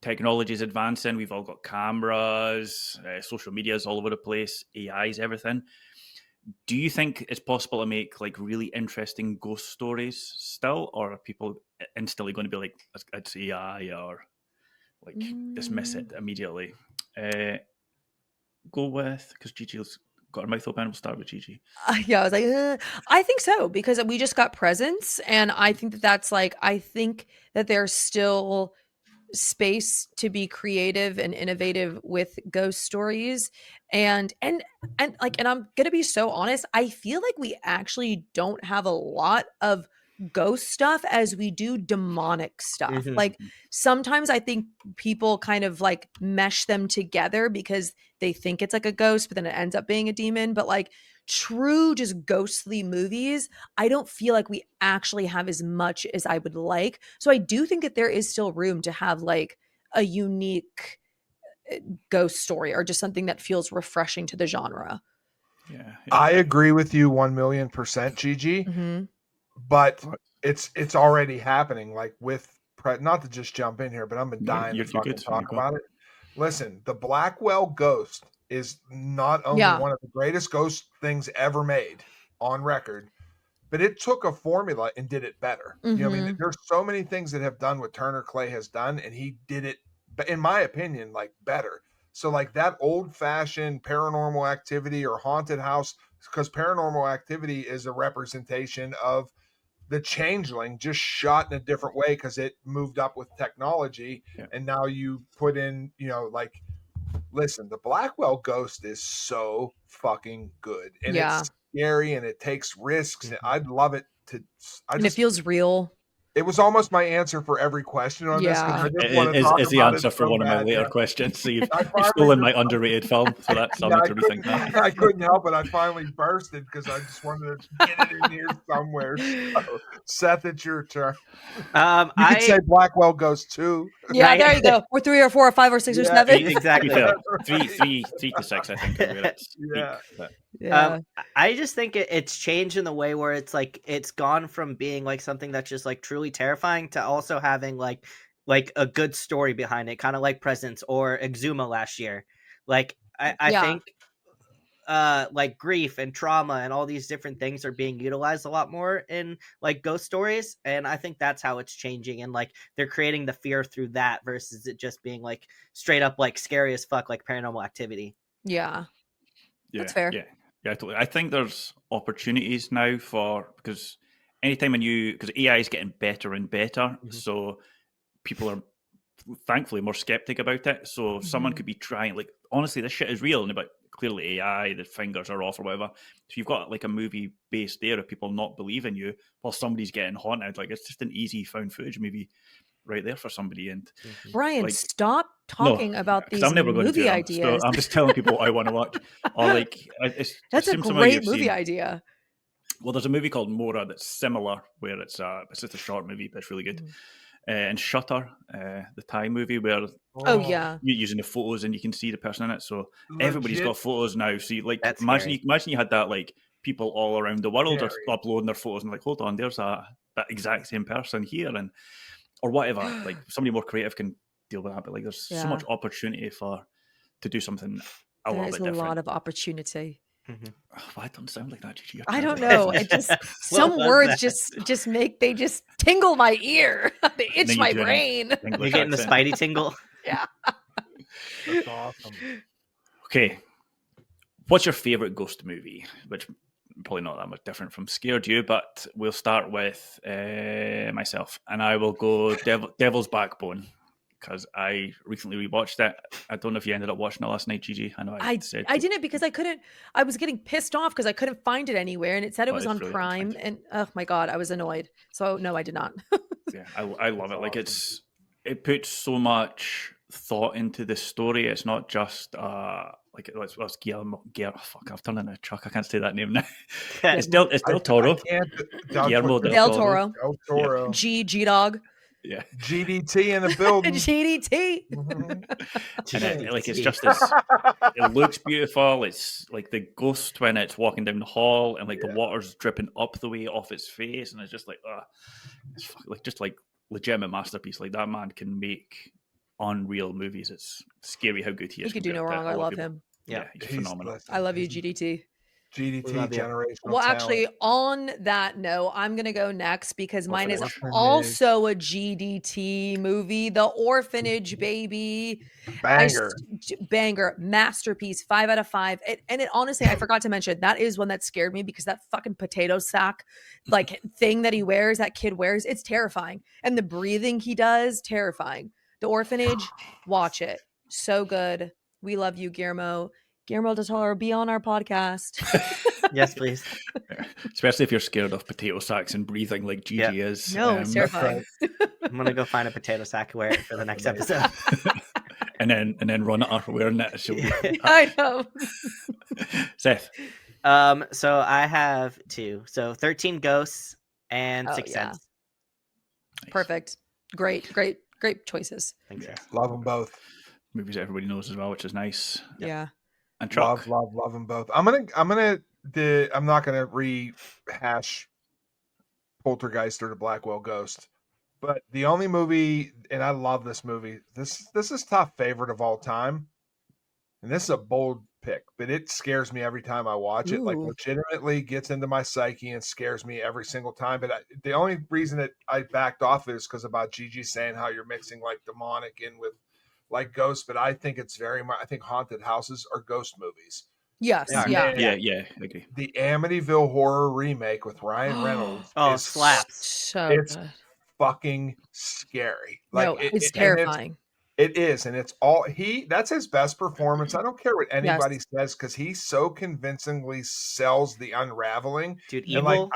technology is advancing. We've all got cameras, social media is all over the place, AI's everything. Do you think it's possible to make like really interesting ghost stories still, or are people instantly going to be like, it's AI, or like dismiss it immediately? Go with, because Gigi's got her mouth open. We'll start with Gigi.
Yeah, I was like, I think so, because we just got Presence, and I think that's like, I think that there's still space to be creative and innovative with ghost stories, and I'm gonna be so honest, I feel like we actually don't have a lot of ghost stuff as we do demonic stuff. Like sometimes I think people kind of like mesh them together because they think it's like a ghost, but then it ends up being a demon. But like true just ghostly movies, I don't feel like we actually have as much as I would like. So I do think that there is still room to have like a unique ghost story or just something that feels refreshing to the genre.
Yeah.
I agree with you 1,000,000%, Gigi. But it's already happening. Like with not to just jump in here, but I've been dying to fucking talk about it. Listen, the Blackwell Ghost is not only one of the greatest ghost things ever made on record, but it took a formula and did it better. You know what I mean? There's so many things that have done what Turner Clay has done, and he did it, in my opinion, like better. So like that old-fashioned Paranormal Activity or haunted house, because Paranormal Activity is a representation of the Changeling just shot in a different way because it moved up with technology. And now you put in, like, listen, the Blackwell Ghost is so fucking good, and it's scary and it takes risks. And I'd love it
And it feels real.
It was almost my answer for every question on this because I just want to talk
Is the
about
answer
it
for
so
one of my
bad,
later questions. So you've
finally
stolen
just-
my underrated film. So that's I'll
Yeah,
need to rethink that.
I couldn't help it. I finally bursted because I just wanted to get it in here somewhere. So, Seth, it's your turn. You could say Blackwell Ghost 2.
Yeah,
Right?
there you go. Or 3 or 4 or 5 or 6 or 7.
Exactly.
To be fair, 3 to 6, I think, is where it's
Yeah.
peak, but.
Yeah.
I just think it's changed in the way where it's like it's gone from being like something that's just like truly terrifying to also having like a good story behind it, kind of like Presence or Exuma last year. Like I think like grief and trauma and all these different things are being utilized a lot more in like ghost stories, and I think that's how it's changing, and like they're creating the fear through that versus it just being like straight up like scary as fuck like Paranormal Activity.
Yeah. That's fair.
Yeah, totally. I think there's opportunities now because anytime because AI is getting better and better, so people are thankfully more skeptic about it. So someone could be trying, like, honestly, this shit is real, but clearly AI, the fingers are off or whatever. So you've got like a movie based there of people not believing you while somebody's getting haunted. Like, it's just an easy found footage movie right there for somebody. And
Brian,
like,
stop talking about these
I'm never going to do
movie
it.
ideas.
So I'm just telling people what I want to watch. Or like,
that's a great movie idea.
Well, there's a movie called Mora that's similar, where it's just a short movie, but it's really good. And Shutter, the Thai movie where you're using the photos and you can see the person in it. So everybody's got photos now. So you, like, imagine you had that, like, people all around the world are uploading their photos and like, hold on, there's that exact same person here, and or whatever. Like, somebody more creative can deal with that. But like, there's so much opportunity to do do a little bit different.
There's a lot of opportunity.
Oh, I don't sound like that, Gigi.
I don't know. I just some words just make they just tingle my ear. They itch my brain.
You're getting the Spidey tingle.
Yeah.
That's awesome.
Okay. What's your favorite ghost movie? Which probably not that much different from Scared You, but we'll start with myself, and I will go Devil's Backbone. Because I recently rewatched it. I don't know if you ended up watching it last night, Gigi. I know I
didn't because I couldn't. I was getting pissed off because I couldn't find it anywhere, and it said it was on Prime. And oh my god, I was annoyed. So no, I did not.
Yeah, I love it. Like, it puts so much thought into the story. It's not just like it's Guillermo. Fuck, I've turned into a truck. I can't say that name now. It's Del Toro.
Guillermo
Del Toro.
Del Toro.
G Dog.
Yeah,
GDT in the building.
GDT.
And like, it's just this. It looks beautiful. It's like the ghost when it's walking down the hall, and like the water's dripping up the way off its face, and it's just like, it's like just like legitimate masterpiece. Like, that man can make unreal movies. It's scary how good he is.
He could do no wrong. I love him.
Yeah, he's phenomenal.
I love you, GDT.
GDT generational.
Well, actually, on that note, I'm going to go next because mine is also a GDT movie, The Orphanage, baby. Banger, masterpiece, 5 out of 5. And it honestly, I forgot to mention, that is one that scared me because that fucking potato sack like thing that he wears, that kid wears, it's terrifying. And the breathing he does, terrifying. The Orphanage, watch it. So good. We love you, Guillermo. Guillermo del Toro, be on our podcast.
Yes, please.
Especially if you're scared of potato sacks and breathing like Gigi is.
No, it's terrifying.
I'm gonna go find a potato sack and wear it for the next episode.
and then run at her wearing it.
I know.
Seth.
So I have 2. So 13 Ghosts and 6 Sense.
Nice.
Perfect. Great choices.
Thanks.
Yeah, love them both.
Movies everybody knows as well, which is nice.
Yeah.
And Truck.
Love them both. I'm not gonna rehash Poltergeist or the Blackwell Ghost, but the only movie, and I love this movie. This is top favorite of all time, and this is a bold pick, but it scares me every time I watch it. Like, legitimately gets into my psyche and scares me every single time. But the only reason that I backed off is because about Gigi saying how you're mixing like demonic in with like ghosts, but I think it's very much. I think haunted houses are ghost movies.
Yes,
yeah, I agree.
The Amityville Horror remake with Ryan Reynolds.
Slaps!
So
it's
good.
Fucking scary. Like,
no, it's terrifying.
It is, and it's all that's his best performance. I don't care what anybody says because he so convincingly sells the unraveling.
Dude,
evil.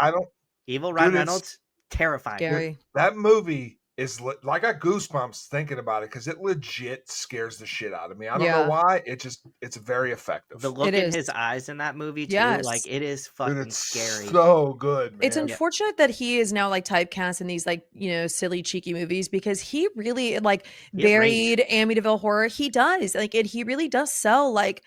Evil Ryan
Dude,
Reynolds, terrifying.
Scary.
That movie is I got goosebumps thinking about it because it legit scares the shit out of me. I don't know why. It's very effective.
The look
It
in
is.
his eyes in that movie too,
Yes.
like it is
Dude,
fucking
it's
scary.
so good, man.
It's unfortunate that he is now like typecast in these like, you know, silly cheeky movies because he really like buried Amityville Horror. He does like it. He really does sell like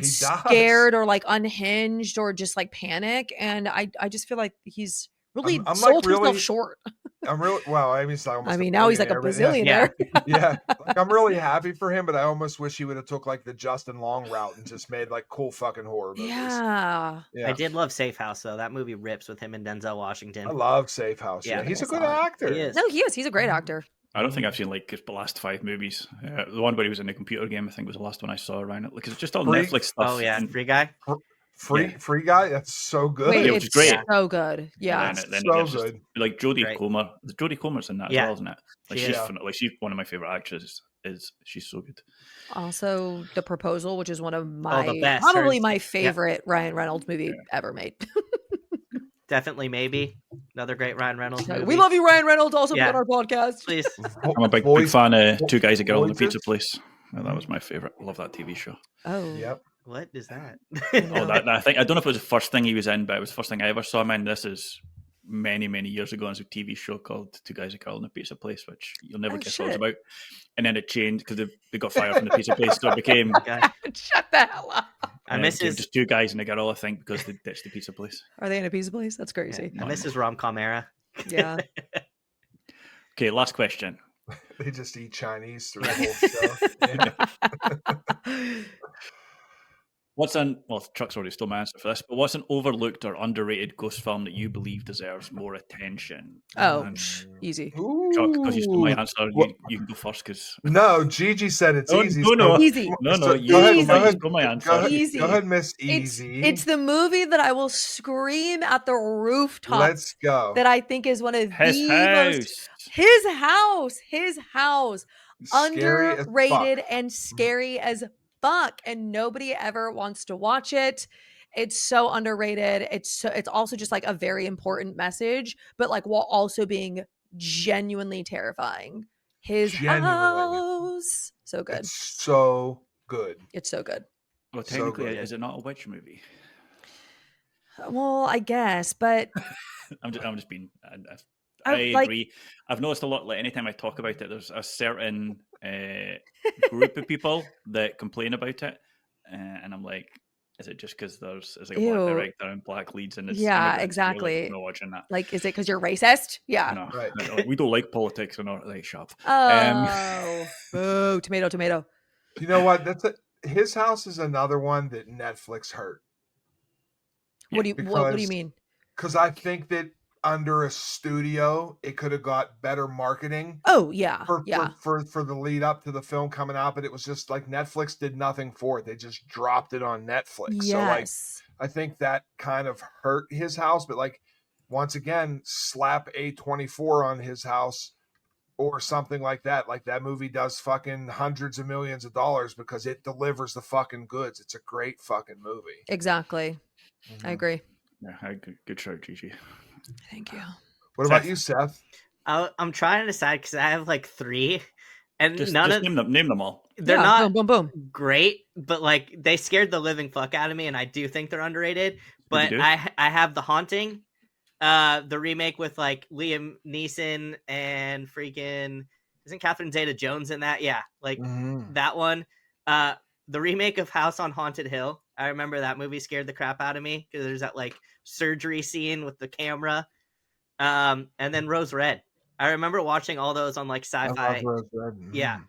scared or like unhinged or just like panic. And I just feel like he's really
I'm
sold
like
himself short.
I'm really well. I mean, it's almost.
I mean, now he's like a bazillionaire.
Yeah. Like I'm really happy for him, but I almost wish he would have took like the Justin Long route and just made like cool fucking horror movies.
Yeah.
I did love Safe House though. That movie rips with him and Denzel Washington.
I love Safe House. Yeah, he's a good actor.
He is.
No, he is. He's a great actor.
I don't think I've seen like his last 5 movies. The one where he was in a computer game, I think, was the last one I saw around it. Like it's just all Netflix stuff.
Oh yeah, Free Guy.
Free Guy. That's so good.
Wait,
it was great.
So good. Yeah,
then
so
just,
good.
like Jodie Comer. Jodie Comer's in that as well, isn't it? Like she's one of my favorite actresses. She's so good.
Also, The Proposal, which is one of my
best.
probably my favorite Ryan Reynolds movie ever made.
Definitely, maybe another great Ryan Reynolds movie.
We love you, Ryan Reynolds. Also be on our podcast,
please.
I'm a big fan of Two Guys, a Girl in a Pizza Place. That was my favorite. I love that TV show.
Oh,
yep.
What is that?
I think I don't know if it was the first thing he was in, but it was the first thing I ever saw him in. This is many years ago. It's a TV show called Two Guys, a Girl in a Pizza Place, which you'll never guess what it's about. And then it changed because they got fired from the pizza place, so it became.
Shut the hell up.
I miss
just two guys and a girl, I think, because they ditched the pizza place.
Are they in a pizza place? That's crazy.
I miss his rom-com era.
Yeah.
Okay, last question.
They just eat Chinese through the whole show.
Chuck's already stole my answer for this, but what's an overlooked or underrated ghost film that you believe deserves more attention?
Oh, easy.
Chuck, because you stole my answer, you can go first. Because
no, Gigi said it's easy.
Easy.
You stole my answer.
Easy.
Go ahead, Miss Easy.
It's the movie that I will scream at the rooftop.
Let's go.
That I think is one of
His
house.
Scary
Underrated and scary as fuck, and nobody ever wants to watch it. It's so underrated. It's also just like a very important message, but like while also being genuinely terrifying. His house. So good.
It's so good.
It's so good.
Well, technically, is it not a witch movie?
Well, I guess, but
I'm just being. I agree. I've noticed a lot. Like anytime I talk about it, there's a certain group of people that complain about it, and I'm like, is it just because there's like a black director and black leads and it's
exactly.
Like, not watching that.
Like, is it because you're racist? Yeah,
no, right. No, we don't like politics. We're not like shop.
Boo! Tomato.
You know what? His house is another one that Netflix hurt.
What do you mean?
Because I think that under a studio, it could have got better marketing.
Oh yeah,
for the lead up to the film coming out, but it was just like Netflix did nothing for it. They just dropped it on Netflix.
Yes.
So like, I think that kind of hurt his house. But like, once again, slap A24 on his house or something like that. Like that movie does fucking hundreds of millions of dollars because it delivers the fucking goods. It's a great fucking movie.
Exactly. Mm-hmm. I agree.
Yeah, good show, Gigi.
Thank you.
What about you, Seth?
I'm trying to decide because I have like 3, and
name them all.
They're not
boom.
great, but like they scared the living fuck out of me, and I do think they're underrated. But I have The Haunting, the remake with like Liam Neeson and freaking isn't Catherine Zeta-Jones in that? Yeah, like that one. The remake of House on Haunted Hill. I remember that movie scared the crap out of me because there's that like surgery scene with the camera. And then Rose Red. I remember watching all those on like Sci-Fi. Yeah,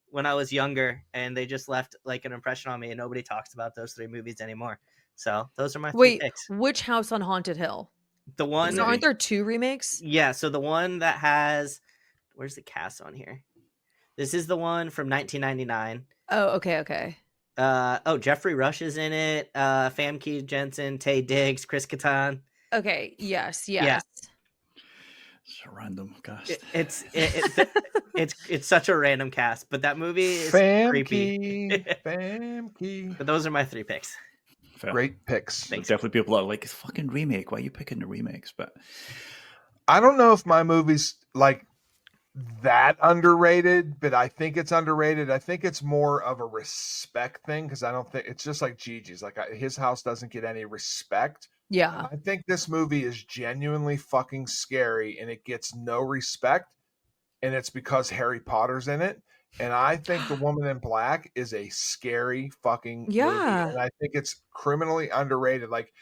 when I was younger, and they just left like an impression on me, and nobody talks about those 3 movies anymore. So those are my 3 picks.
Which House on Haunted Hill?
The one.
So aren't there 2 remakes?
Yeah. So the one that has, where's the cast on here? This is the one from 1999.
Oh, okay.
Jeffrey Rush is in it. Famke Jensen, Taye Diggs, Chris Kattan.
Okay. Yes.
Yeah.
It's a random cast.
It's such a random cast, but that movie is creepy. Famke. But those are my 3 picks.
Fair.
Great picks.
Definitely people are like, it's fucking remake. Why are you picking the remakes? But
I don't know if my movie's like that underrated, but I think it's underrated. I think it's more of a respect thing because I don't think it's just like Gigi's. Like his house doesn't get any respect.
Yeah.
I think this movie is genuinely fucking scary and it gets no respect, and it's because Harry Potter's in it. And I think The Woman in Black is a scary fucking movie,
Yeah.
and I think it's criminally underrated. Like,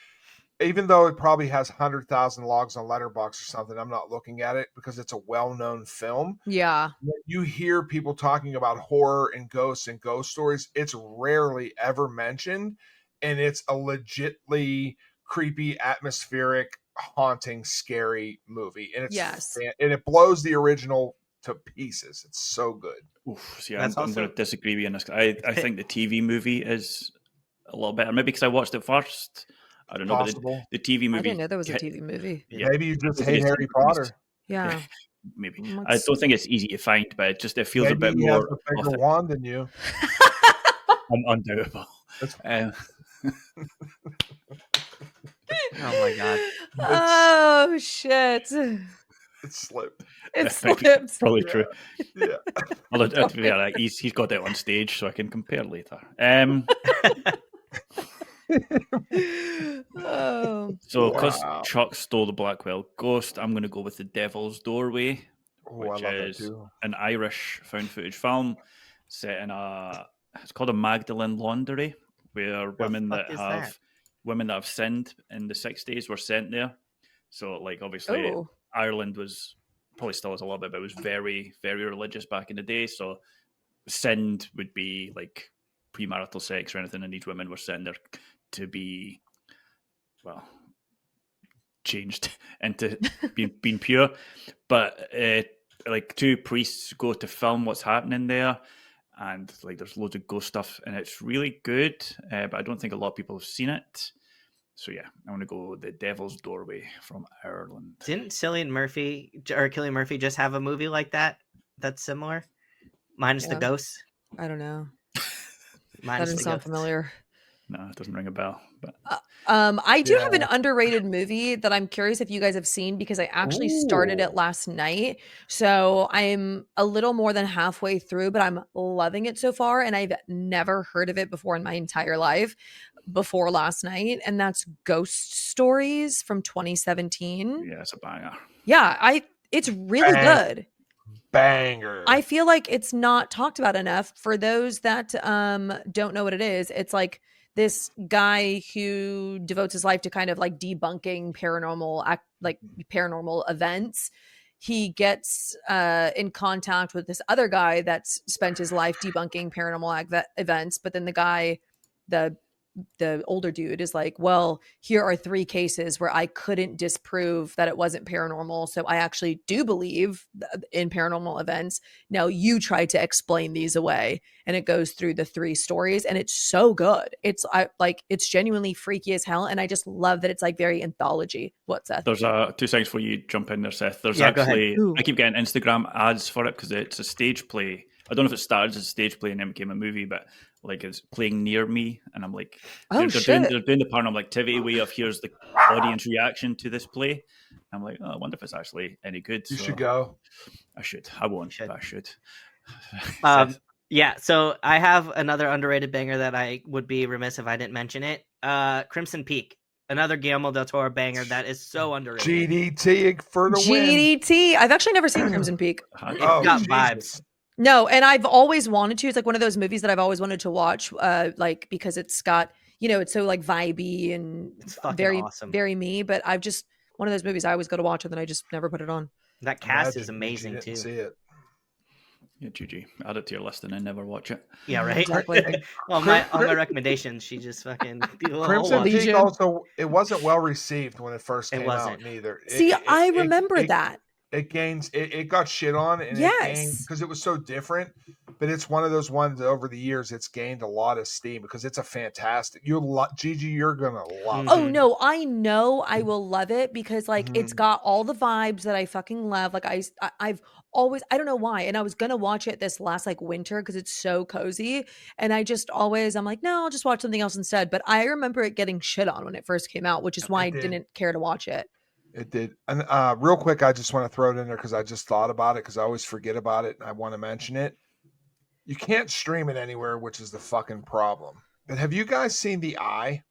even though it probably has 100,000 logs on Letterboxd or something, I'm not looking at it because it's a well-known film.
Yeah.
When you hear people talking about horror and ghosts and ghost stories, it's rarely ever mentioned, and it's a legitly creepy, atmospheric, haunting, scary movie, and
Yes.
and it blows the original to pieces. It's so good.
Oof, see,
That's
I'm
also-
going to disagree with you on this. I think the TV movie is a little better. Maybe because I watched it first. I don't know,
Possible.
but the TV movie.
I didn't know there was a TV movie.
Yeah,
Maybe you just
I think
hate
it's
Harry
easy-
Potter.
Yeah.
Maybe.
Mm,
I
let's-
don't think it's easy to find, but it feels
Maybe
a bit
he has
more
a bigger
authentic.
wand than you.
Undoubtable.
That's
Oh my god.
Oh shit.
It slipped.
It
Maybe.
slipped.
Probably
Yeah.
true.
Yeah.
Although, yeah, like, he's got that on stage, so I can compare later.
Oh.
So, because
Wow.
Chuck stole the Blackwell Ghost, I'm going to go with The Devil's Doorway,
Oh, I
which
love that
is
too.
an Irish found footage film set in it's called a Magdalene laundry, where women
fuck
that
is
have
that?
women that have sinned in the 60s were sent there. So, like, obviously,
Oh.
Ireland was probably still is a little bit, but it was very, very religious back in the day. So, sinned would be like premarital sex or anything, and these women were sent there to be, well, changed into being pure. But like two priests go to film what's happening there, and like there's loads of ghost stuff, and it's really good. But I don't think a lot of people have seen it. So yeah, I want to go The Devil's Doorway from Ireland.
Didn't Cillian Murphy or Cillian Murphy just have a movie like that that's similar? Minus the
Yeah.
ghosts.
I don't know. That
Minus
doesn't
the
sound
ghosts.
familiar.
No, it doesn't ring a bell. But
I do have an
Yeah.
underrated movie that I'm curious if you guys have seen because I actually started
Ooh.
it last night. So I'm a little more than halfway through, but I'm loving it so far. And I've never heard of it before in my entire life before last night. And that's Ghost Stories from 2017.
yeah, it's a banger.
Yeah, it's really
Bang.
good.
Banger.
I feel like it's not talked about enough. For those that don't know what it is, it's like this guy who devotes his life to kind of like debunking paranormal events. He gets in contact with this other guy that's spent his life debunking paranormal events, but then the older dude is like, well, here are 3 cases where I couldn't disprove that it wasn't paranormal. So I actually do believe in paranormal events. Now you try to explain these away. And it goes through the 3 stories and it's so good. It's it's genuinely freaky as hell. And I just love that it's like very anthology. What, Seth?
There's 2 seconds before you jump in there, Seth. There's
Yeah, go ahead.
actually,
Ooh.
I keep getting Instagram ads for it because it's a stage play. I don't know if it started as a stage play and then became a movie, but like it's playing near me, and I'm like,
Oh,
they're
shit.
doing the paranormal activity way of here's the audience reaction to this play. I'm like, oh, I wonder if it's actually any good.
You
So
should go.
I should. I won't,
should.
but I should.
Um, yeah, so I have another underrated banger that I would be remiss if I didn't mention it. Crimson Peak, another Guillermo del Toro banger that is so underrated.
GDT for the win.
GDT. I've actually never seen Crimson Peak.
It's
Oh,
got
Jesus.
vibes.
No, and I've always wanted to. It's like one of those movies that I've always wanted to watch, like because it's got, it's so like vibey and
It's fucking
very,
awesome.
very me. But I've just one of those movies I always go to watch and then I just never put it on.
That cast
Imagine
is
you
amazing
didn't
too.
See it.
Yeah, GG. Add it to your list and then never watch it.
Yeah, right.
Exactly.
on my recommendations, she just fucking
Crimson
Legion.
Peak also, it wasn't well received when it first
It
came
wasn't.
out neither.
See, I remember that.
It gains, it got shit on, and
Yes.
because it was so different. But it's one of those ones that over the years it's gained a lot of steam because it's a fantastic. Gigi, you're gonna love
Oh
it.
no, I know I will love it because like it's
Mhm.
got all the vibes that I fucking love. Like I've always, I don't know why, and I was gonna watch it this last like winter because it's so cozy, and I just always I'm like, no, I'll just watch something else instead. But I remember it getting shit on when it first came out, which is why I
did.
didn't care to watch it.
It did. And real quick, I just want to throw it in there because I just thought about it because I always forget about it and I want to mention it. You can't stream it anywhere, which is the fucking problem. But have you guys seen The Eye?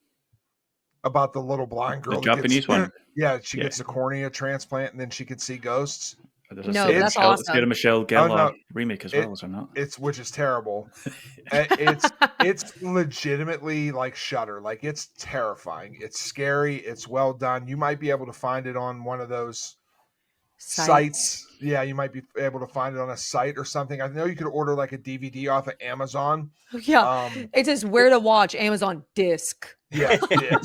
About the little blind girl
The
that
Japanese
gets,
one?
Yeah, she gets a cornea transplant and then she can see ghosts.
There's a
No,
Sarah
that's
Michelle,
awesome.
Sarah Michelle
Oh,
Gellar
no.
remake as well, is there not?
It's which is terrible. It's legitimately like Shudder. Like it's terrifying. It's scary. It's well done. You might be able to find it on one of those sites. Yeah, you might be able to find it on a site or something. I know you could order like a DVD off of Amazon.
Yeah, it says where to watch Amazon disc.
Yeah,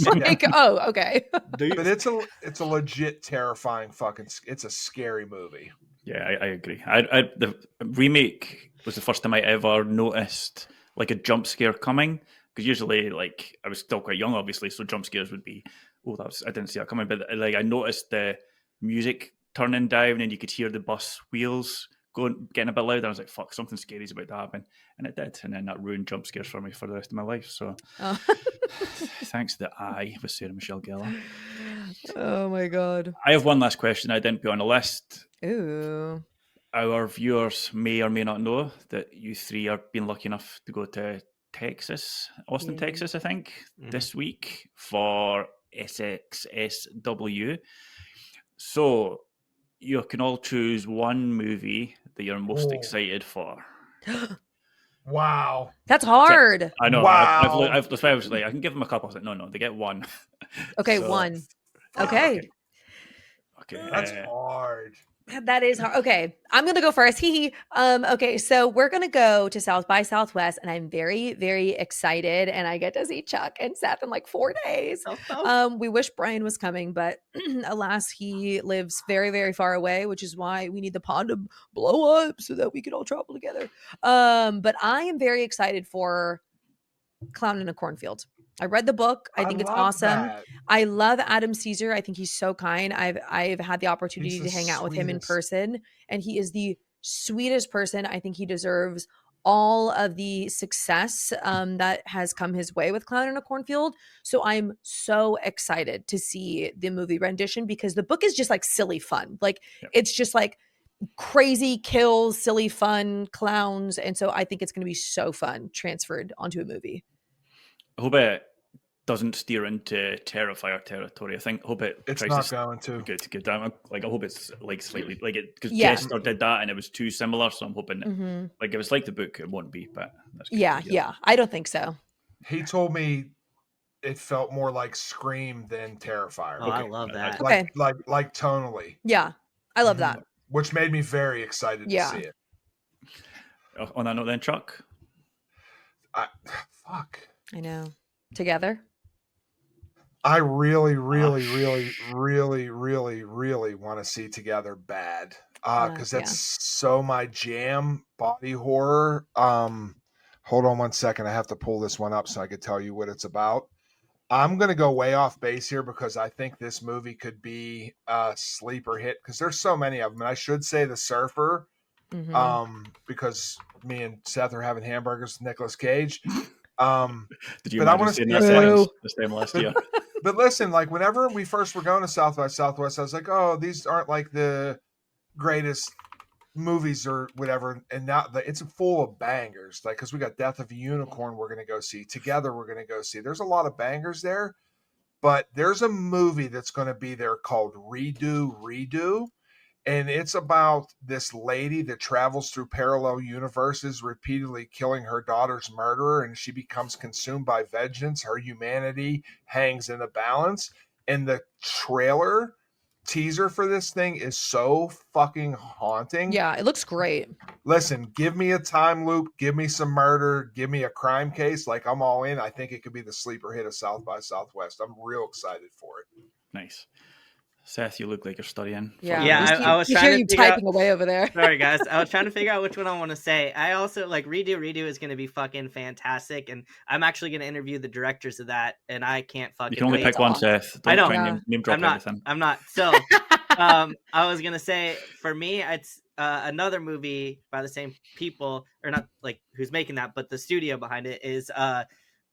Like, oh, okay.
But it's a legit terrifying fucking. It's a scary movie.
Yeah, I agree. The remake was the first time I ever noticed like a jump scare coming, because usually, like, I was still quite young, obviously, so jump scares would be, I didn't see that coming, but like I noticed the music turning down and you could hear the bus wheels getting a bit louder. I was like, fuck, something scary's about to happen, and it did, and then that ruined jump scares for me for the rest of my life. So thanks to The Eye with Sarah Michelle Gellar.
Oh my god.
I have one last question I didn't put on the list.
Ooh.
Our viewers may or may not know that you three are being lucky enough to go to Austin, Texas, I think, this week for SXSW. So you can all choose one movie that you're most excited for.
Wow,
that's hard.
I know.
Wow.
That's why I was like, I can give them a couple. I was like, no, they get one.
Okay,
So,
one. Okay.
That's hard.
That is hard. Okay, I'm gonna go first. Okay, so we're gonna go to South by Southwest, and I'm very, very excited. And I get to see Chuck and Seth in like 4 days. We wish Brian was coming, but alas, he lives very, very far away, which is why we need the pond to blow up so that we can all travel together. But I am very excited for Clown in a Cornfield. I read the book. I think it's awesome.
That.
I love Adam Caesar. I think he's so kind. I've had the opportunity to hang out with him in person, and he is the sweetest person. I think he deserves all of the success that has come his way with Clown in a Cornfield. So I'm so excited to see the movie rendition, because the book is just like silly fun. Like it's just like crazy kills, silly fun, clowns. And so I think it's going to be so fun transferred onto a movie.
I hope it doesn't steer into Terrifier territory. Hope it
it's
tries
not
to
going to
get down. Like, I hope it's like slightly like it, because
Yeah.
Jester did that and it was too similar. So I'm hoping like if it's like the book, it won't be. But that's good.
Yeah. I don't think so.
He told me it felt more like Scream than Terrifier.
Oh, I love that.
Okay.
Like tonally.
Yeah, I love that.
Which made me very excited to see it.
On that note, then, Chuck.
Fuck.
I know. Together.
I really want to see Together bad. Because that's so my jam. Body horror. Hold on one second. I have to pull this one up so I could tell you what it's about. I'm going to go way off base here because I think this movie could be a sleeper hit because there's so many of them. And I should say The Surfer, because me and Seth are having hamburgers with Nicolas Cage.
Did you imagine seeing that this time last year?
But listen, like whenever we first were going to South by Southwest, I was like, oh, these aren't like the greatest movies or whatever. And now it's full of bangers. Like, because we got Death of a Unicorn we're going to go see. Together we're going to go see. There's a lot of bangers there. But there's a movie that's going to be there called Redo. And it's about this lady that travels through parallel universes, repeatedly killing her daughter's murderer, and she becomes consumed by vengeance. Her humanity hangs in the balance. And the trailer teaser for this thing is so fucking haunting.
Yeah, it looks great.
Listen, give me a time loop, give me some murder, give me a crime case. Like, I'm all in. I think it could be the sleeper hit of South by Southwest. I'm real excited for it.
Nice. Seth, you look like you're studying.
Yeah, I was trying to
typing away over there.
Sorry, guys. I was trying to figure out which one I want to say. I also like Redo is going to be fucking fantastic, and I'm actually going to interview the directors of that, and I can't fucking.
You can only pick one, Seth. Don't try and name drop everything.
I'm not. So, I was going to say for me, it's another movie by the same people, or not like who's making that, but the studio behind it is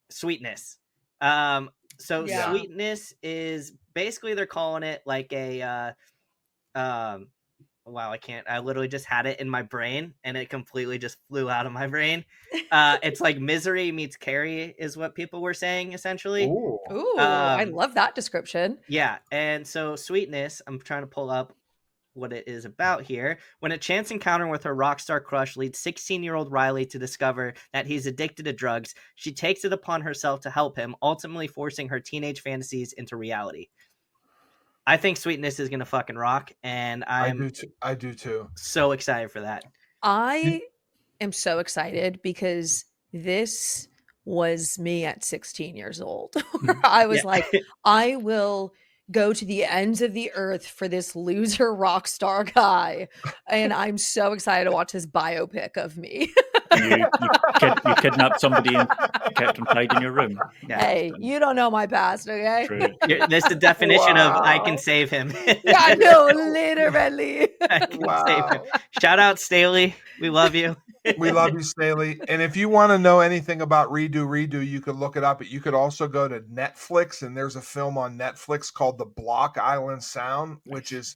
Sweetness. So
Yeah.
Sweetness is basically, they're calling it like a wow, I literally just had it in my brain and it completely just flew out of my brain. It's like Misery meets Carrie is what people were saying, essentially.
Ooh.
Ooh, I love that description.
Yeah, and so Sweetness, I'm trying to pull up what it is about here. When a chance encounter with her rock star crush leads 16-year-old Riley to discover that he's addicted to drugs, she takes it upon herself to help him, ultimately forcing her teenage fantasies into reality. I think Sweetness is gonna fucking rock, and
I do too.
so excited for that.
I am so excited because this was me at 16 years old. I was like, I will go to the ends of the earth for this loser rock star guy. And I'm so excited to watch this biopic of me.
You kidnapped somebody and kept them tied in your room.
Yeah.
Hey, you don't know my past, okay?
True.
This is the definition of I
Wow.
can save him.
Yeah, I know, literally.
I can save him.
Wow.
Shout out Staley. We love you.
We love you, Staley. And if you want to know anything about Redo, you could look it up. But you could also go to Netflix, and there's a film on Netflix called The Block Island Sound, which is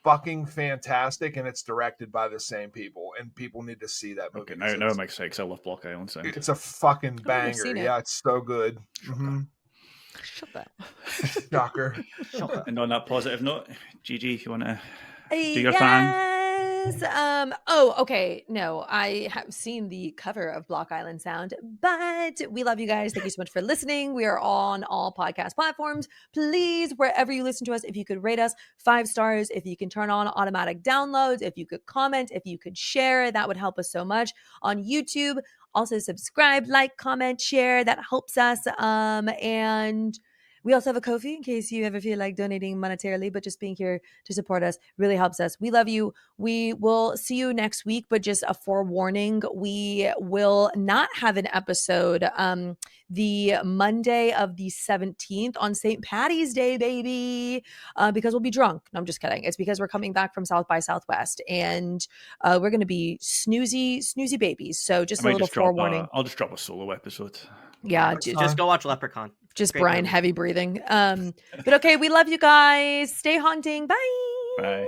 fucking fantastic, and it's directed by the same people. And people need to see that movie.
Okay, now I'm excited because I love Block Island Sound.
It's a fucking
I've
banger.
seen it.
Yeah, it's so good. Mm-hmm.
Shut that.
Shocker.
And on that positive note, Gigi, if you want to do
Hey,
your thing.
yes. Oh, okay. No, I have seen the cover of Block Island Sound, but we love you guys. Thank you so much for listening. We are on all podcast platforms. Please, wherever you listen to us, if you could rate us 5 stars, if you can turn on automatic downloads, if you could comment, if you could share, that would help us so much. On YouTube, also subscribe, like, comment, share. That helps us. And we also have a Ko-fi in case you ever feel like donating monetarily, but just being here to support us really helps us. We love you. We will see you next week, but just a forewarning, we will not have an episode the Monday of the 17th on St. Patty's Day, baby, because we'll be drunk. No, I'm just kidding. It's because we're coming back from South by Southwest, and we're going to be snoozy babies. So just a little forewarning.
I'll just drop a solo episode.
Yeah,
Just go watch Leprechaun.
just
Great
Brian
movie.
heavy breathing. But okay, we love you guys. Stay haunting. Bye.
Bye.